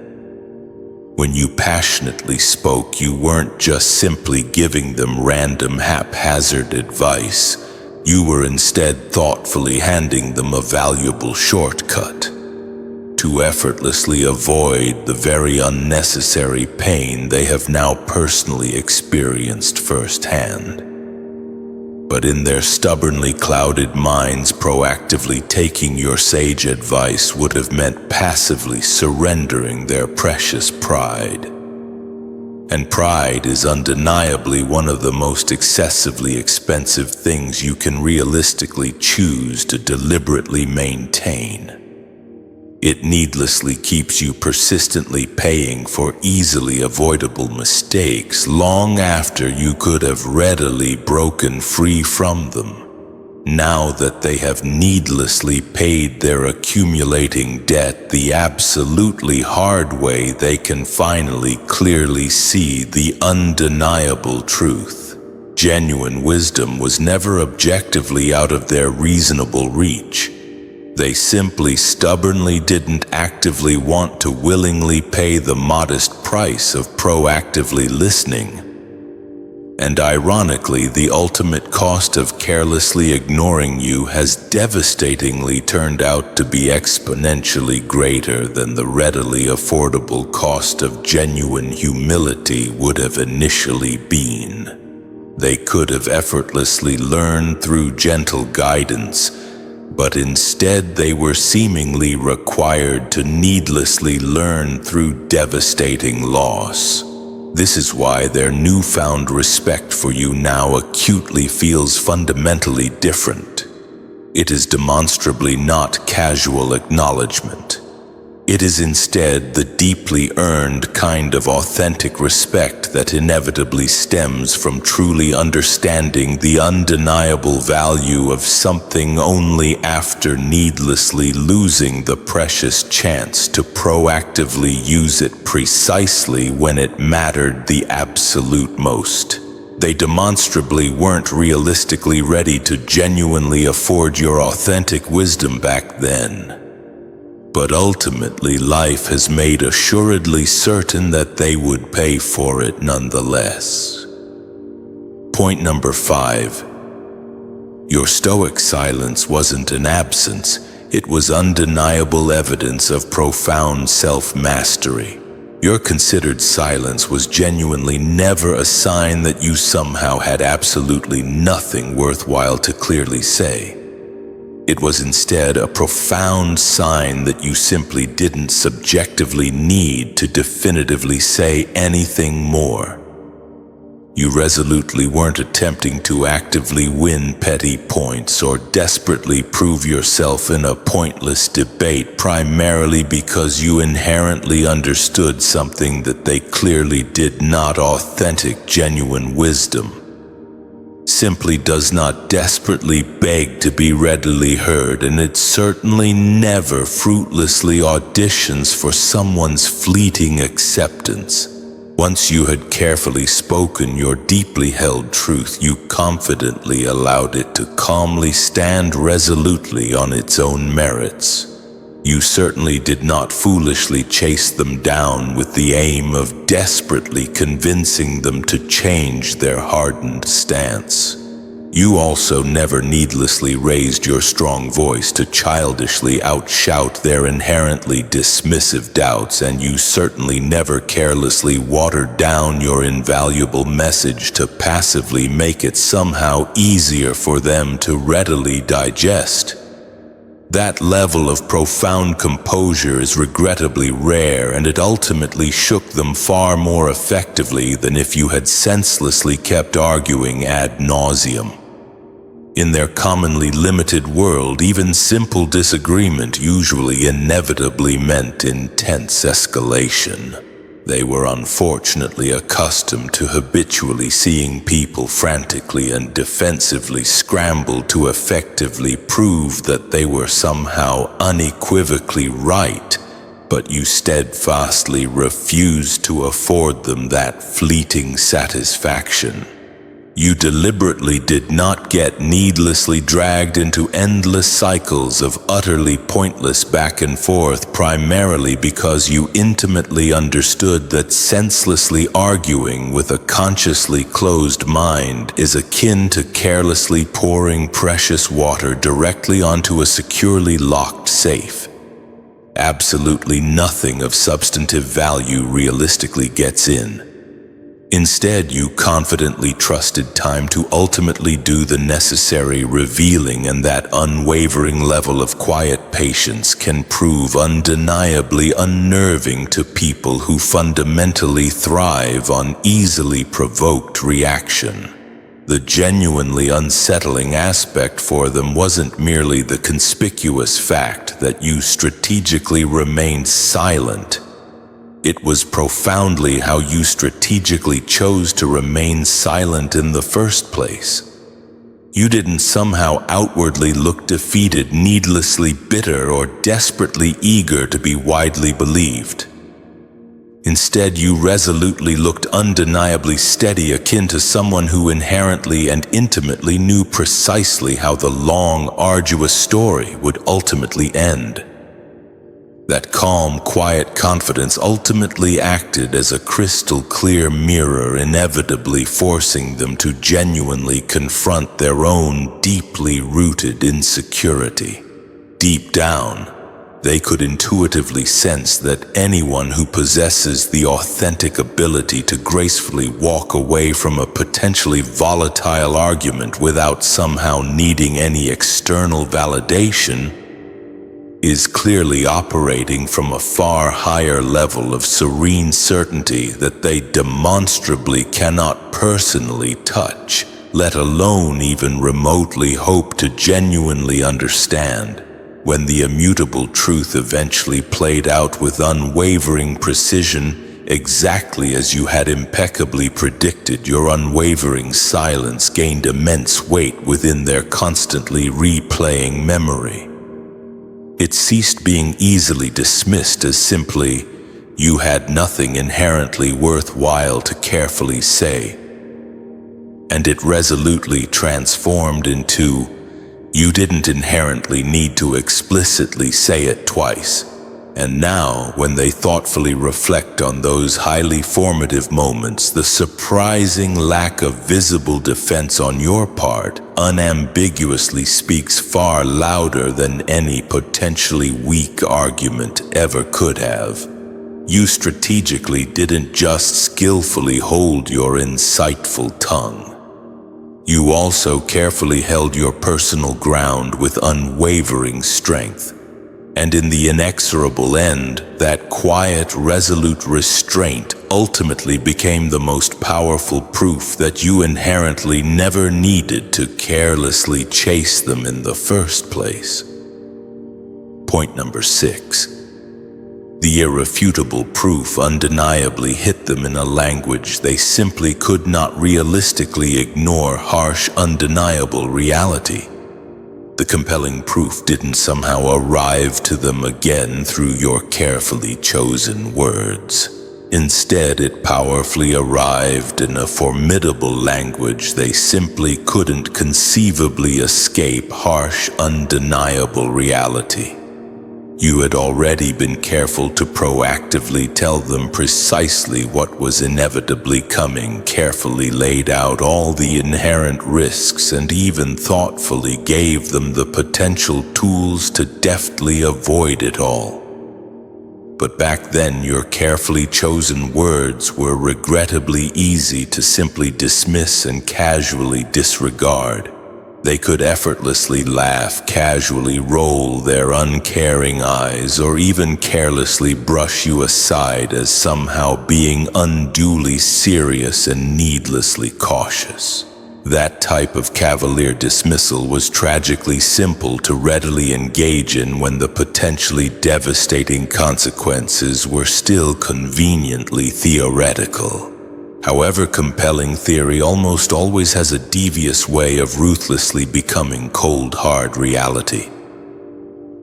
When you passionately spoke, you weren't just simply giving them random, haphazard advice. You were instead thoughtfully handing them a valuable shortcut to effortlessly avoid the very unnecessary pain they have now personally experienced firsthand. But in their stubbornly clouded minds, proactively taking your sage advice would have meant passively surrendering their precious pride. And pride is undeniably one of the most excessively expensive things you can realistically choose to deliberately maintain. It needlessly keeps you persistently paying for easily avoidable mistakes long after you could have readily broken free from them. Now that they have needlessly paid their accumulating debt the absolutely hard way, they can finally clearly see the undeniable truth. Genuine wisdom was never objectively out of their reasonable reach. They simply stubbornly didn't actively want to willingly pay the modest price of proactively listening. And ironically, the ultimate cost of carelessly ignoring you has devastatingly turned out to be exponentially greater than the readily affordable cost of genuine humility would have initially been. They could have effortlessly learned through gentle guidance, but instead they were seemingly required to needlessly learn through devastating loss. This is why their newfound respect for you now acutely feels fundamentally different. It is demonstrably not casual acknowledgement. It is instead the deeply earned kind of authentic respect that inevitably stems from truly understanding the undeniable value of something only after needlessly losing the precious chance to proactively use it precisely when it mattered the absolute most. They demonstrably weren't realistically ready to genuinely afford your authentic wisdom back then. But ultimately, life has made assuredly certain that they would pay for it nonetheless. Point number 5. Your stoic silence wasn't an absence, it was undeniable evidence of profound self-mastery. Your considered silence was genuinely never a sign that you somehow had absolutely nothing worthwhile to clearly say. It was instead a profound sign that you simply didn't subjectively need to definitively say anything more. You resolutely weren't attempting to actively win petty points or desperately prove yourself in a pointless debate primarily because you inherently understood something that they clearly did not. Authentic, genuine wisdom simply does not desperately beg to be readily heard, and it certainly never fruitlessly auditions for someone's fleeting acceptance. Once you had carefully spoken your deeply held truth, you confidently allowed it to calmly stand resolutely on its own merits. You certainly did not foolishly chase them down with the aim of desperately convincing them to change their hardened stance. You also never needlessly raised your strong voice to childishly outshout their inherently dismissive doubts, and you certainly never carelessly watered down your invaluable message to passively make it somehow easier for them to readily digest. That level of profound composure is regrettably rare, and it ultimately shook them far more effectively than if you had senselessly kept arguing ad nauseum. In their commonly limited world, even simple disagreement usually inevitably meant intense escalation. They were unfortunately accustomed to habitually seeing people frantically and defensively scramble to effectively prove that they were somehow unequivocally right, but you steadfastly refused to afford them that fleeting satisfaction. You deliberately did not get needlessly dragged into endless cycles of utterly pointless back and forth, primarily because you intimately understood that senselessly arguing with a consciously closed mind is akin to carelessly pouring precious water directly onto a securely locked safe. Absolutely nothing of substantive value realistically gets in. Instead, you confidently trusted time to ultimately do the necessary revealing, and that unwavering level of quiet patience can prove undeniably unnerving to people who fundamentally thrive on easily provoked reaction. The genuinely unsettling aspect for them wasn't merely the conspicuous fact that you strategically remained silent. It was profoundly how you strategically chose to remain silent in the first place. You didn't somehow outwardly look defeated, needlessly bitter, or desperately eager to be widely believed. Instead, you resolutely looked undeniably steady, akin to someone who inherently and intimately knew precisely how the long, arduous story would ultimately end. That calm, quiet confidence ultimately acted as a crystal-clear mirror, inevitably forcing them to genuinely confront their own deeply rooted insecurity. Deep down, they could intuitively sense that anyone who possesses the authentic ability to gracefully walk away from a potentially volatile argument without somehow needing any external validation is clearly operating from a far higher level of serene certainty that they demonstrably cannot personally touch, let alone even remotely hope to genuinely understand. When the immutable truth eventually played out with unwavering precision, exactly as you had impeccably predicted, your unwavering silence gained immense weight within their constantly replaying memory. It ceased being easily dismissed as simply, "You had nothing inherently worthwhile to carefully say," and it resolutely transformed into, "You didn't inherently need to explicitly say it twice." And now, when they thoughtfully reflect on those highly formative moments, the surprising lack of visible defense on your part unambiguously speaks far louder than any potentially weak argument ever could have. You strategically didn't just skillfully hold your insightful tongue. You also carefully held your personal ground with unwavering strength. And in the inexorable end, that quiet, resolute restraint ultimately became the most powerful proof that you inherently never needed to carelessly chase them in the first place. Point number 6. The irrefutable proof undeniably hit them in a language they simply could not realistically ignore: harsh, undeniable reality. The compelling proof didn't somehow arrive to them again through your carefully chosen words. Instead, it powerfully arrived in a formidable language they simply couldn't conceivably escape: harsh, undeniable reality. You had already been careful to proactively tell them precisely what was inevitably coming, carefully laid out all the inherent risks, and even thoughtfully gave them the potential tools to deftly avoid it all. But back then, your carefully chosen words were regrettably easy to simply dismiss and casually disregard. They could effortlessly laugh, casually roll their uncaring eyes, or even carelessly brush you aside as somehow being unduly serious and needlessly cautious. That type of cavalier dismissal was tragically simple to readily engage in when the potentially devastating consequences were still conveniently theoretical. However, compelling theory almost always has a devious way of ruthlessly becoming cold, hard reality.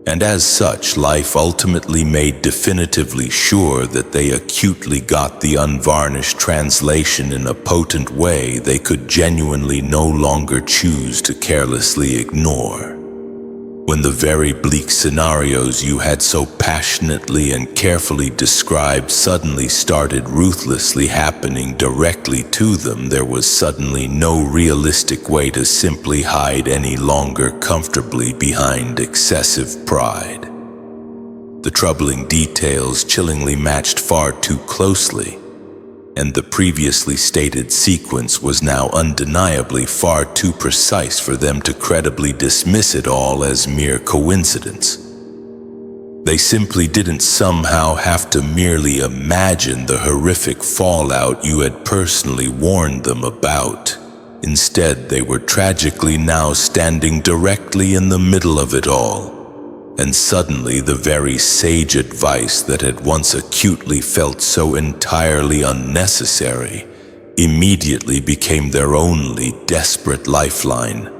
And as such, life ultimately made definitively sure that they acutely got the unvarnished translation in a potent way they could genuinely no longer choose to carelessly ignore. When the very bleak scenarios you had so passionately and carefully described suddenly started ruthlessly happening directly to them, there was suddenly no realistic way to simply hide any longer comfortably behind excessive pride. The troubling details chillingly matched far too closely, and the previously stated sequence was now undeniably far too precise for them to credibly dismiss it all as mere coincidence. They simply didn't somehow have to merely imagine the horrific fallout you had personally warned them about. Instead, they were tragically now standing directly in the middle of it all. And suddenly the very sage advice that had once acutely felt so entirely unnecessary immediately became their only desperate lifeline.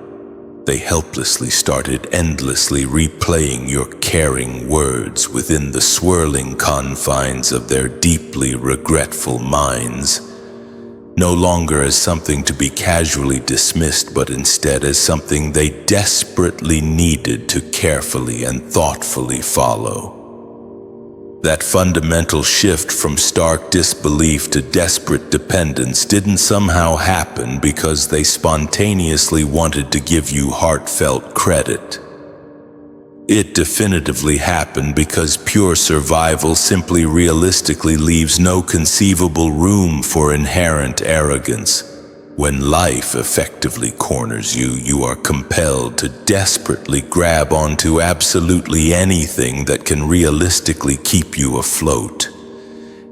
They helplessly started endlessly replaying your caring words within the swirling confines of their deeply regretful minds, no longer as something to be casually dismissed, but instead as something they desperately needed to carefully and thoughtfully follow. That fundamental shift from stark disbelief to desperate dependence didn't somehow happen because they spontaneously wanted to give you heartfelt credit. It definitively happened because pure survival simply realistically leaves no conceivable room for inherent arrogance. When life effectively corners you, you are compelled to desperately grab onto absolutely anything that can realistically keep you afloat.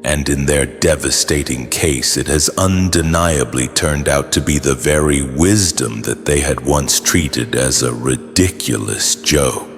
And in their devastating case, it has undeniably turned out to be the very wisdom that they had once treated as a ridiculous joke.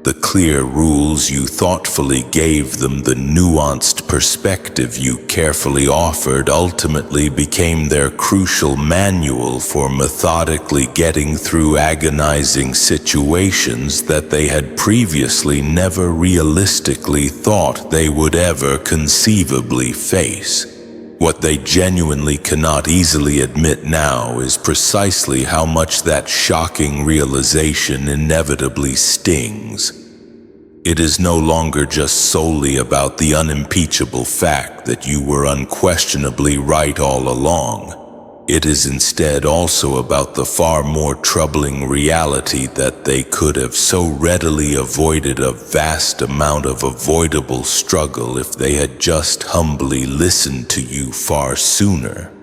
The clear rules you thoughtfully gave them, the nuanced perspective you carefully offered, ultimately became their crucial manual for methodically getting through agonizing situations that they had previously never realistically thought they would ever conceivably face. What they genuinely cannot easily admit now is precisely how much that shocking realization inevitably stings. It is no longer just solely about the unimpeachable fact that you were unquestionably right all along. It is instead also about the far more troubling reality that they could have so readily avoided a vast amount of avoidable struggle if they had just humbly listened to you far sooner.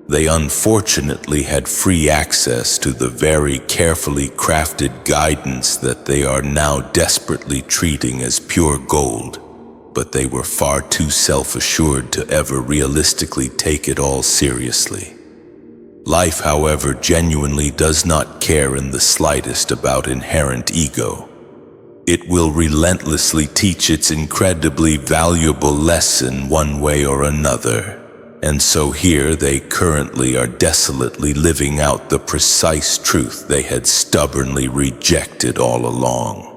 They unfortunately had free access to the very carefully crafted guidance that they are now desperately treating as pure gold, but they were far too self-assured to ever realistically take it all seriously. Life, however, genuinely does not care in the slightest about inherent ego. It will relentlessly teach its incredibly valuable lesson one way or another. And so here they currently are desolately living out the precise truth they had stubbornly rejected all along.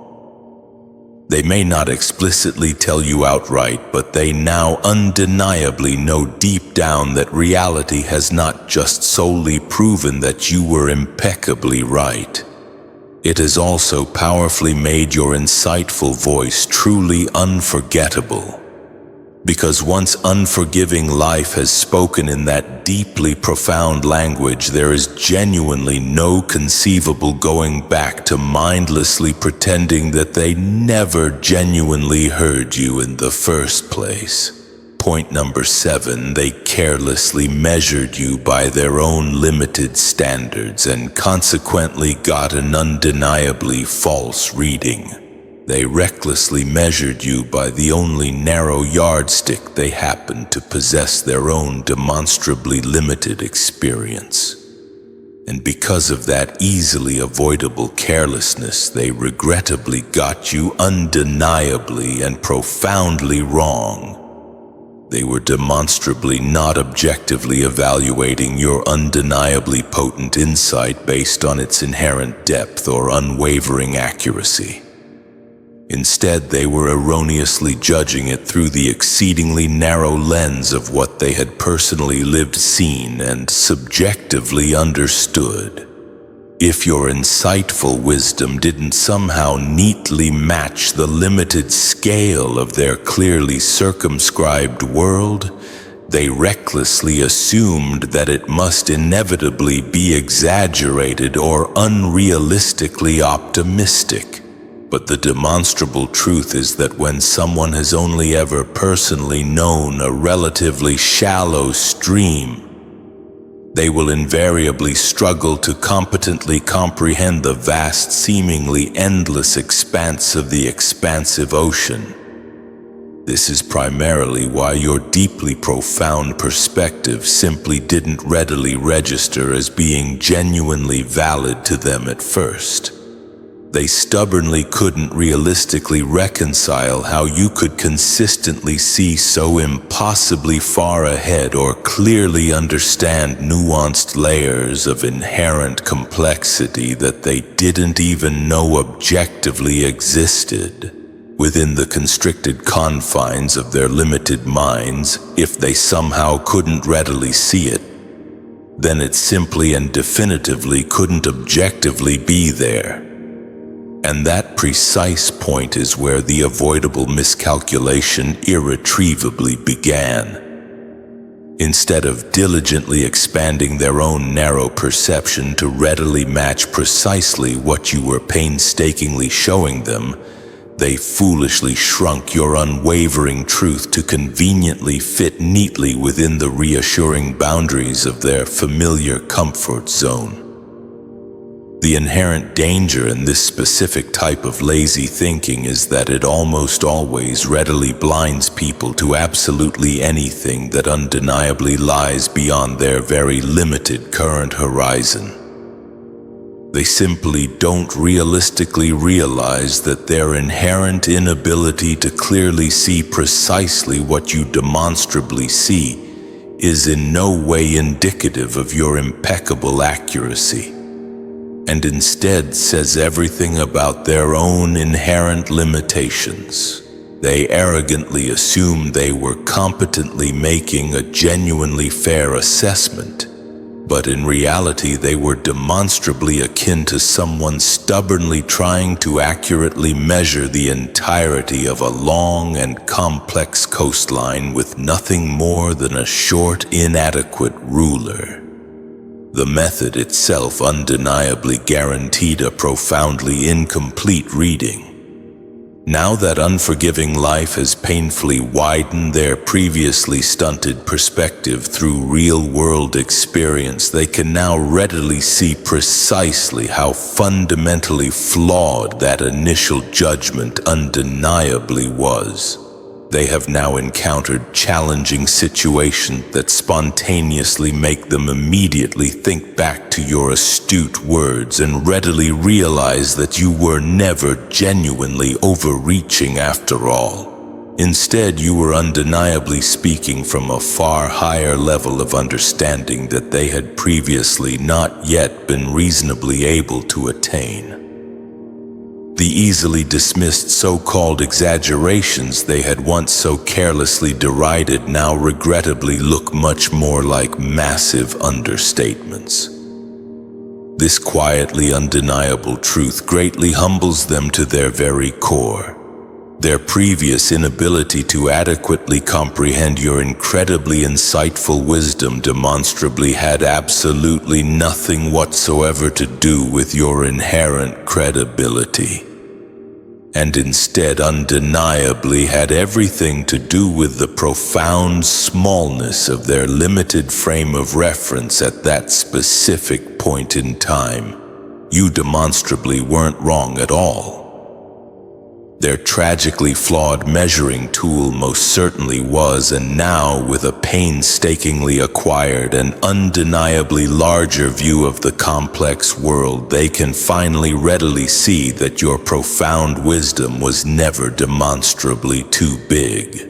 They may not explicitly tell you outright, but they now undeniably know deep down that reality has not just solely proven that you were impeccably right. It has also powerfully made your insightful voice truly unforgettable. Because once unforgiving life has spoken in that deeply profound language, there is genuinely no conceivable going back to mindlessly pretending that they never genuinely heard you in the first place. Point number 7, they carelessly measured you by their own limited standards and consequently got an undeniably false reading. They recklessly measured you by the only narrow yardstick they happened to possess, their own demonstrably limited experience. And because of that easily avoidable carelessness, they regrettably got you undeniably and profoundly wrong. They were demonstrably not objectively evaluating your undeniably potent insight based on its inherent depth or unwavering accuracy. Instead, they were erroneously judging it through the exceedingly narrow lens of what they had personally lived, seen, and subjectively understood. If your insightful wisdom didn't somehow neatly match the limited scale of their clearly circumscribed world, they recklessly assumed that it must inevitably be exaggerated or unrealistically optimistic. But the demonstrable truth is that when someone has only ever personally known a relatively shallow stream, they will invariably struggle to competently comprehend the vast, seemingly endless expanse of the expansive ocean. This is primarily why your deeply profound perspective simply didn't readily register as being genuinely valid to them at first. They stubbornly couldn't realistically reconcile how you could consistently see so impossibly far ahead or clearly understand nuanced layers of inherent complexity that they didn't even know objectively existed. Within the constricted confines of their limited minds, if they somehow couldn't readily see it, then it simply and definitively couldn't objectively be there. And that precise point is where the avoidable miscalculation irretrievably began. Instead of diligently expanding their own narrow perception to readily match precisely what you were painstakingly showing them, they foolishly shrunk your unwavering truth to conveniently fit neatly within the reassuring boundaries of their familiar comfort zone. The inherent danger in this specific type of lazy thinking is that it almost always readily blinds people to absolutely anything that undeniably lies beyond their very limited current horizon. They simply don't realistically realize that their inherent inability to clearly see precisely what you demonstrably see is in no way indicative of your impeccable accuracy, and instead says everything about their own inherent limitations. They arrogantly assumed they were competently making a genuinely fair assessment, but in reality they were demonstrably akin to someone stubbornly trying to accurately measure the entirety of a long and complex coastline with nothing more than a short, inadequate ruler. The method itself undeniably guaranteed a profoundly incomplete reading. Now that unforgiving life has painfully widened their previously stunted perspective through real-world experience, they can now readily see precisely how fundamentally flawed that initial judgment undeniably was. They have now encountered challenging situations that spontaneously make them immediately think back to your astute words and readily realize that you were never genuinely overreaching after all. Instead, you were undeniably speaking from a far higher level of understanding that they had previously not yet been reasonably able to attain. The easily dismissed so-called exaggerations they had once so carelessly derided now regrettably look much more like massive understatements. This quietly undeniable truth greatly humbles them to their very core. Their previous inability to adequately comprehend your incredibly insightful wisdom demonstrably had absolutely nothing whatsoever to do with your inherent credibility, and instead undeniably had everything to do with the profound smallness of their limited frame of reference at that specific point in time. You demonstrably weren't wrong at all. Their tragically flawed measuring tool most certainly was, and now, with a painstakingly acquired and undeniably larger view of the complex world, they can finally readily see that your profound wisdom was never demonstrably too big.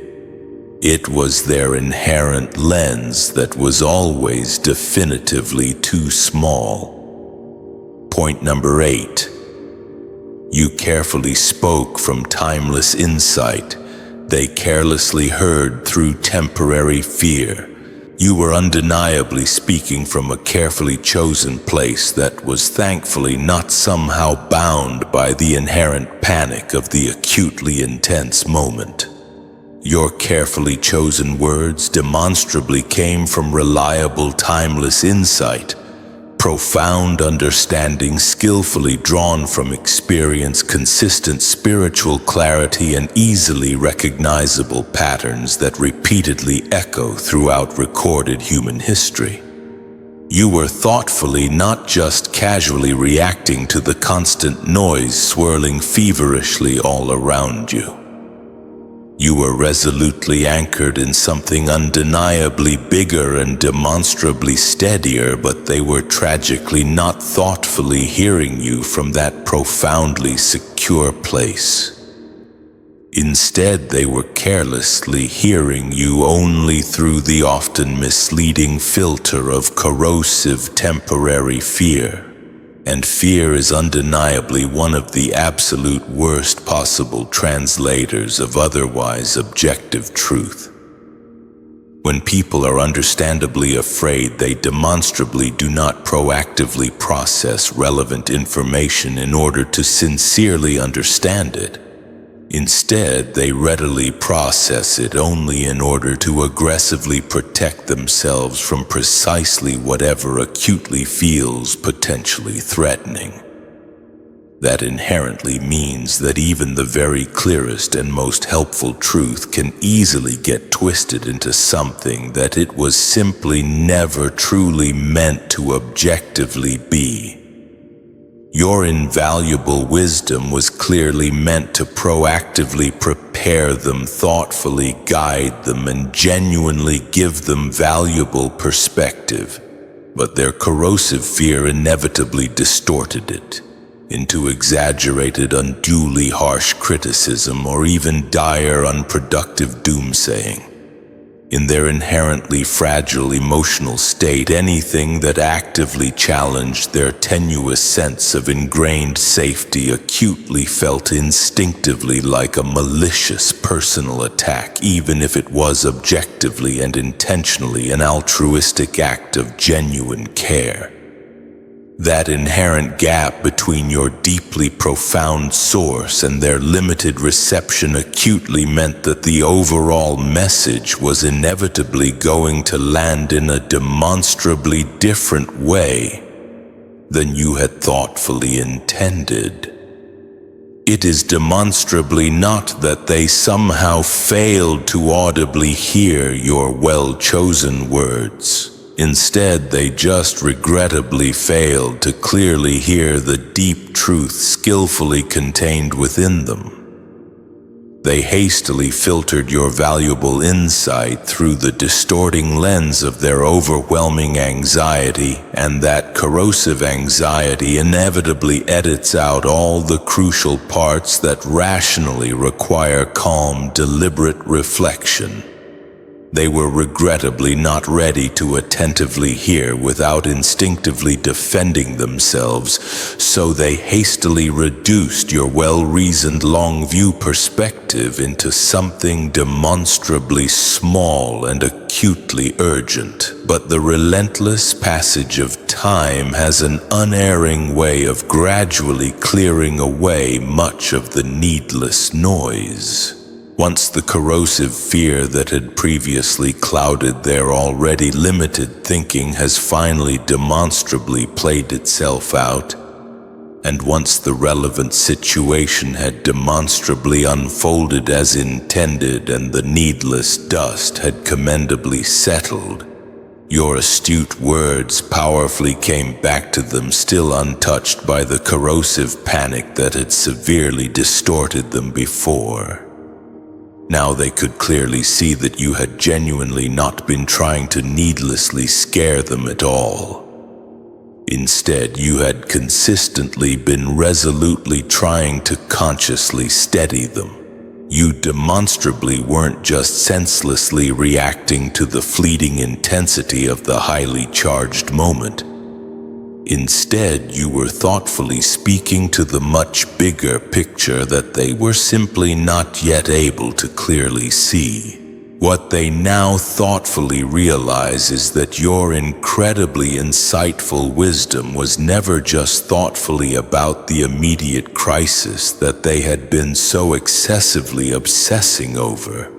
It was their inherent lens that was always definitively too small. Point number 8. You carefully spoke from timeless insight. They carelessly heard through temporary fear. You were undeniably speaking from a carefully chosen place that was thankfully not somehow bound by the inherent panic of the acutely intense moment. Your carefully chosen words demonstrably came from reliable, timeless insight, profound understanding skillfully drawn from experience, consistent spiritual clarity, and easily recognizable patterns that repeatedly echo throughout recorded human history. You were thoughtfully, not just casually, reacting to the constant noise swirling feverishly all around you. You were resolutely anchored in something undeniably bigger and demonstrably steadier, but they were tragically not thoughtfully hearing you from that profoundly secure place. Instead, they were carelessly hearing you only through the often misleading filter of corrosive temporary fear. And fear is undeniably one of the absolute worst possible translators of otherwise objective truth. When people are understandably afraid, they demonstrably do not proactively process relevant information in order to sincerely understand it. Instead, they readily process it only in order to aggressively protect themselves from precisely whatever acutely feels potentially threatening. That inherently means that even the very clearest and most helpful truth can easily get twisted into something that it was simply never truly meant to objectively be. Your invaluable wisdom was clearly meant to proactively prepare them, thoughtfully guide them, and genuinely give them valuable perspective. But their corrosive fear inevitably distorted it into exaggerated, unduly harsh criticism, or even dire, unproductive doomsaying. In their inherently fragile emotional state, anything that actively challenged their tenuous sense of ingrained safety acutely felt instinctively like a malicious personal attack, even if it was objectively and intentionally an altruistic act of genuine care. That inherent gap between your deeply profound source and their limited reception acutely meant that the overall message was inevitably going to land in a demonstrably different way than you had thoughtfully intended. It is demonstrably not that they somehow failed to audibly hear your well-chosen words. Instead, they just regrettably failed to clearly hear the deep truth skillfully contained within them. They hastily filtered your valuable insight through the distorting lens of their overwhelming anxiety, and that corrosive anxiety inevitably edits out all the crucial parts that rationally require calm, deliberate reflection. They were regrettably not ready to attentively hear without instinctively defending themselves, so they hastily reduced your well-reasoned long-view perspective into something demonstrably small and acutely urgent. But the relentless passage of time has an unerring way of gradually clearing away much of the needless noise. Once the corrosive fear that had previously clouded their already limited thinking has finally demonstrably played itself out, and once the relevant situation had demonstrably unfolded as intended and the needless dust had commendably settled, your astute words powerfully came back to them, still untouched by the corrosive panic that had severely distorted them before. Now they could clearly see that you had genuinely not been trying to needlessly scare them at all. Instead, you had consistently been resolutely trying to consciously steady them. You demonstrably weren't just senselessly reacting to the fleeting intensity of the highly charged moment. Instead, you were thoughtfully speaking to the much bigger picture that they were simply not yet able to clearly see. What they now thoughtfully realize is that your incredibly insightful wisdom was never just thoughtfully about the immediate crisis that they had been so excessively obsessing over.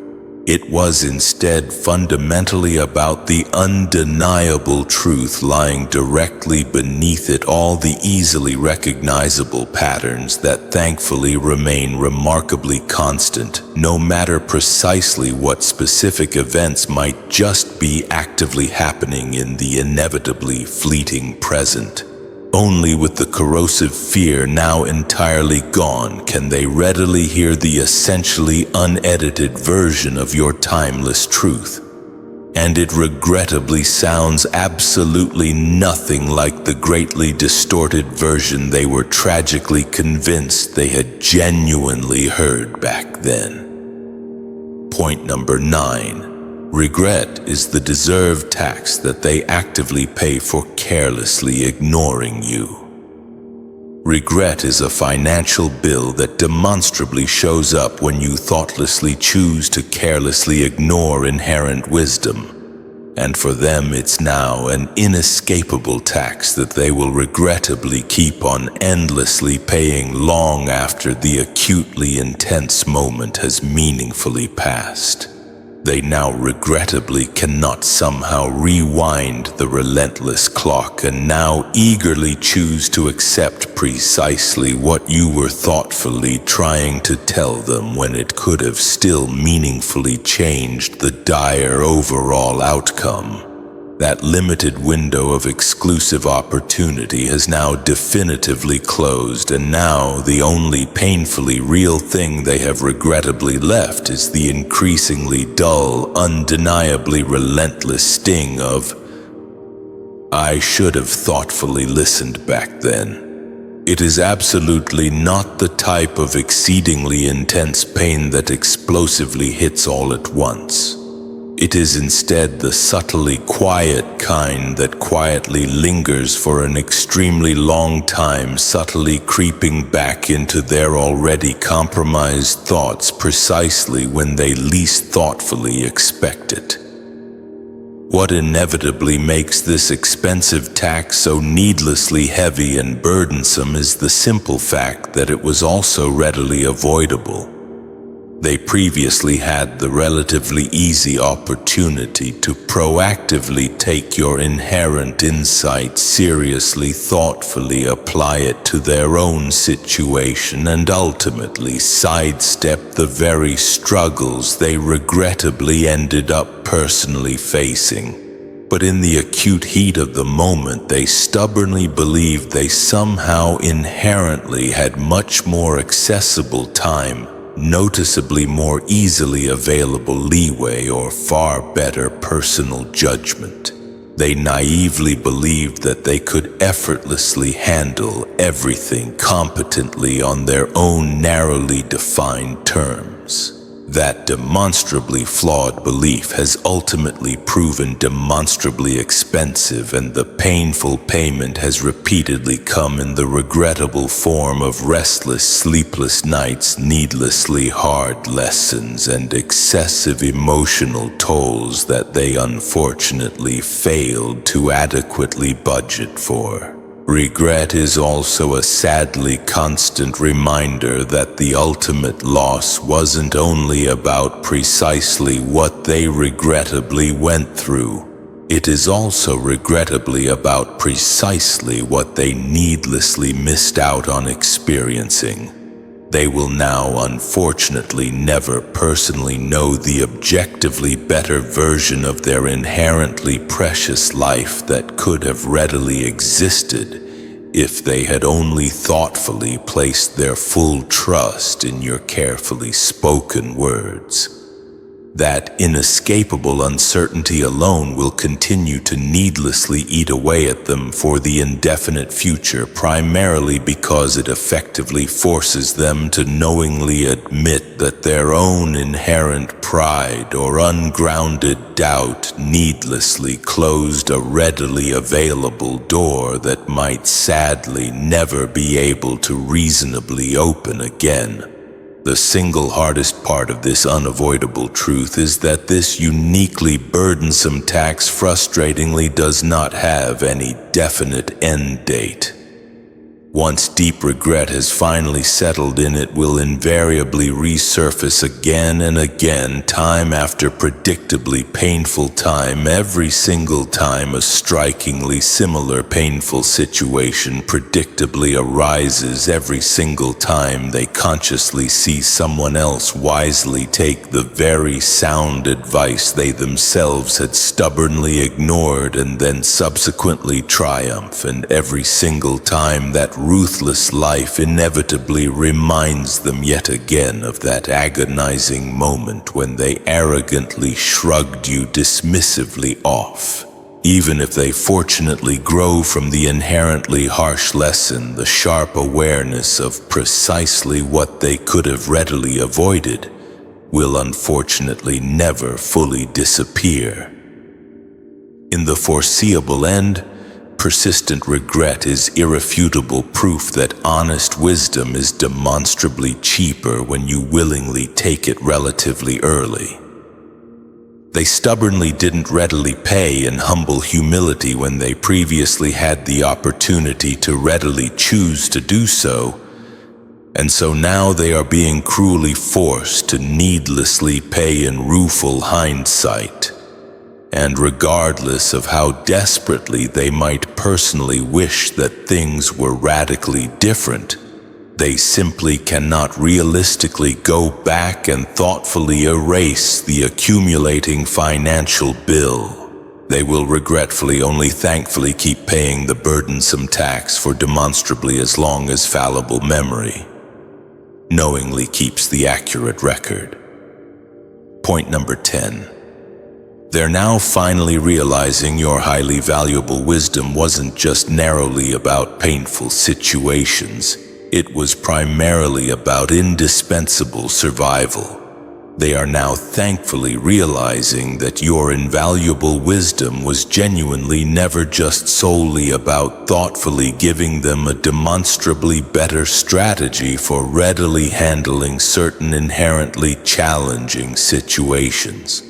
It was instead fundamentally about the undeniable truth lying directly beneath it all, the easily recognizable patterns that thankfully remain remarkably constant, no matter precisely what specific events might just be actively happening in the inevitably fleeting present. Only with the corrosive fear now entirely gone can they readily hear the essentially unedited version of your timeless truth. And it regrettably sounds absolutely nothing like the greatly distorted version they were tragically convinced they had genuinely heard back then. Point number 9. Regret is the deserved tax that they actively pay for carelessly ignoring you. Regret is a financial bill that demonstrably shows up when you thoughtlessly choose to carelessly ignore inherent wisdom. And for them, it's now an inescapable tax that they will regrettably keep on endlessly paying long after the acutely intense moment has meaningfully passed. They now regrettably cannot somehow rewind the relentless clock and now eagerly choose to accept precisely what you were thoughtfully trying to tell them when it could have still meaningfully changed the dire overall outcome. That limited window of exclusive opportunity has now definitively closed, and now the only painfully real thing they have regrettably left is the increasingly dull, undeniably relentless sting of, "I should have thoughtfully listened back then." It is absolutely not the type of exceedingly intense pain that explosively hits all at once. It is instead the subtly quiet kind that quietly lingers for an extremely long time, subtly creeping back into their already compromised thoughts precisely when they least thoughtfully expect it. What inevitably makes this expensive tax so needlessly heavy and burdensome is the simple fact that it was also readily avoidable. They previously had the relatively easy opportunity to proactively take your inherent insight seriously, thoughtfully apply it to their own situation, and ultimately sidestep the very struggles they regrettably ended up personally facing. But in the acute heat of the moment, they stubbornly believed they somehow inherently had much more accessible time, noticeably more easily available leeway, or far better personal judgment. They naively believed that they could effortlessly handle everything competently on their own narrowly defined terms. That demonstrably flawed belief has ultimately proven demonstrably expensive, and the painful payment has repeatedly come in the regrettable form of restless, sleepless nights, needlessly hard lessons, and excessive emotional tolls that they unfortunately failed to adequately budget for. Regret is also a sadly constant reminder that the ultimate loss wasn't only about precisely what they regrettably went through. It is also regrettably about precisely what they needlessly missed out on experiencing. They will now unfortunately never personally know the objectively better version of their inherently precious life that could have readily existed if they had only thoughtfully placed their full trust in your carefully spoken words. That inescapable uncertainty alone will continue to needlessly eat away at them for the indefinite future, primarily because it effectively forces them to knowingly admit that their own inherent pride or ungrounded doubt needlessly closed a readily available door that might sadly never be able to reasonably open again. The single hardest part of this unavoidable truth is that this uniquely burdensome tax frustratingly does not have any definite end date. Once deep regret has finally settled in, it will invariably resurface again and again, time after predictably painful time, every single time a strikingly similar painful situation predictably arises, every single time they consciously see someone else wisely take the very sound advice they themselves had stubbornly ignored and then subsequently triumph, and every single time that ruthless life inevitably reminds them yet again of that agonizing moment when they arrogantly shrugged you dismissively off. Even if they fortunately grow from the inherently harsh lesson, the sharp awareness of precisely what they could have readily avoided will unfortunately never fully disappear. In the foreseeable end, persistent regret is irrefutable proof that honest wisdom is demonstrably cheaper when you willingly take it relatively early. They stubbornly didn't readily pay in humble humility when they previously had the opportunity to readily choose to do so, and so now they are being cruelly forced to needlessly pay in rueful hindsight. And regardless of how desperately they might personally wish that things were radically different, they simply cannot realistically go back and thoughtfully erase the accumulating financial bill. They will regretfully only thankfully keep paying the burdensome tax for demonstrably as long as fallible memory knowingly keeps the accurate record. Point number 10. They're now finally realizing your highly valuable wisdom wasn't just narrowly about painful situations. It was primarily about indispensable survival. They are now thankfully realizing that your invaluable wisdom was genuinely never just solely about thoughtfully giving them a demonstrably better strategy for readily handling certain inherently challenging situations.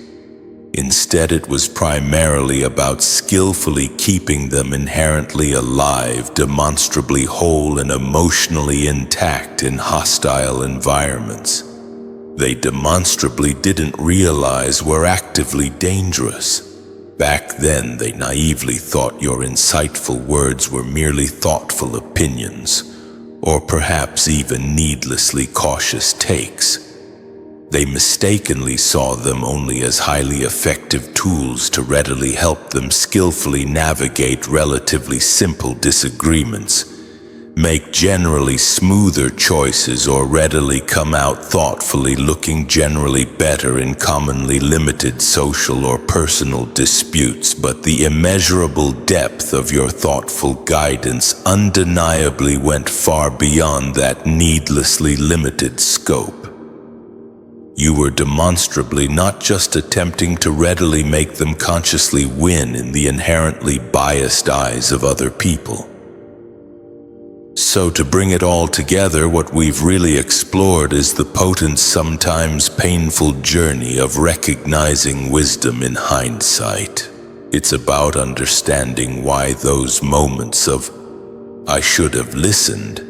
Instead, it was primarily about skillfully keeping them inherently alive, demonstrably whole, and emotionally intact in hostile environments they demonstrably didn't realize were actively dangerous. Back then, they naively thought your insightful words were merely thoughtful opinions, or perhaps even needlessly cautious takes. They mistakenly saw them only as highly effective tools to readily help them skillfully navigate relatively simple disagreements, make generally smoother choices, or readily come out thoughtfully looking generally better in commonly limited social or personal disputes. But the immeasurable depth of your thoughtful guidance undeniably went far beyond that needlessly limited scope. You were demonstrably not just attempting to readily make them consciously win in the inherently biased eyes of other people. So to bring it all together, what we've really explored is the potent, sometimes painful journey of recognizing wisdom in hindsight. It's about understanding why those moments of "I should have listened"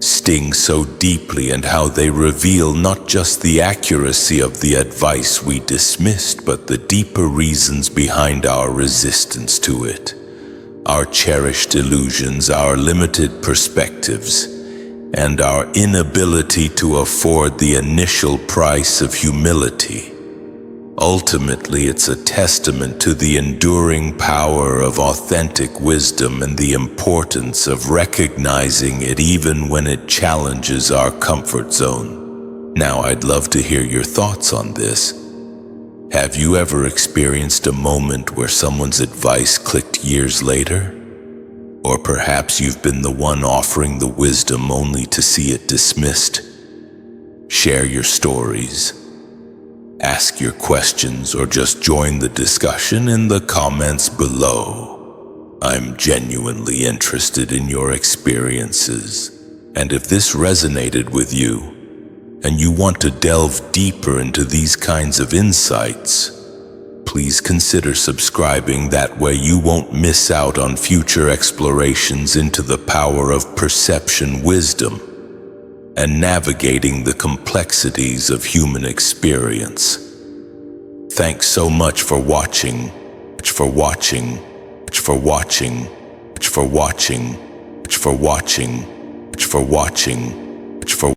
sting so deeply, and how they reveal not just the accuracy of the advice we dismissed, but the deeper reasons behind our resistance to it. Our cherished illusions, our limited perspectives, and our inability to afford the initial price of humility. Ultimately, it's a testament to the enduring power of authentic wisdom and the importance of recognizing it even when it challenges our comfort zone. Now, I'd love to hear your thoughts on this. Have you ever experienced a moment where someone's advice clicked years later? Or perhaps you've been the one offering the wisdom only to see it dismissed? Share your stories. Ask your questions, or just join the discussion in the comments below. I'm genuinely interested in your experiences. And if this resonated with you, and you want to delve deeper into these kinds of insights, please consider subscribing. That way you won't miss out on future explorations into the power of perception, wisdom, and navigating the complexities of human experience. Thanks so much for watching, for watching, for watching, for watching, for watching, for watching, for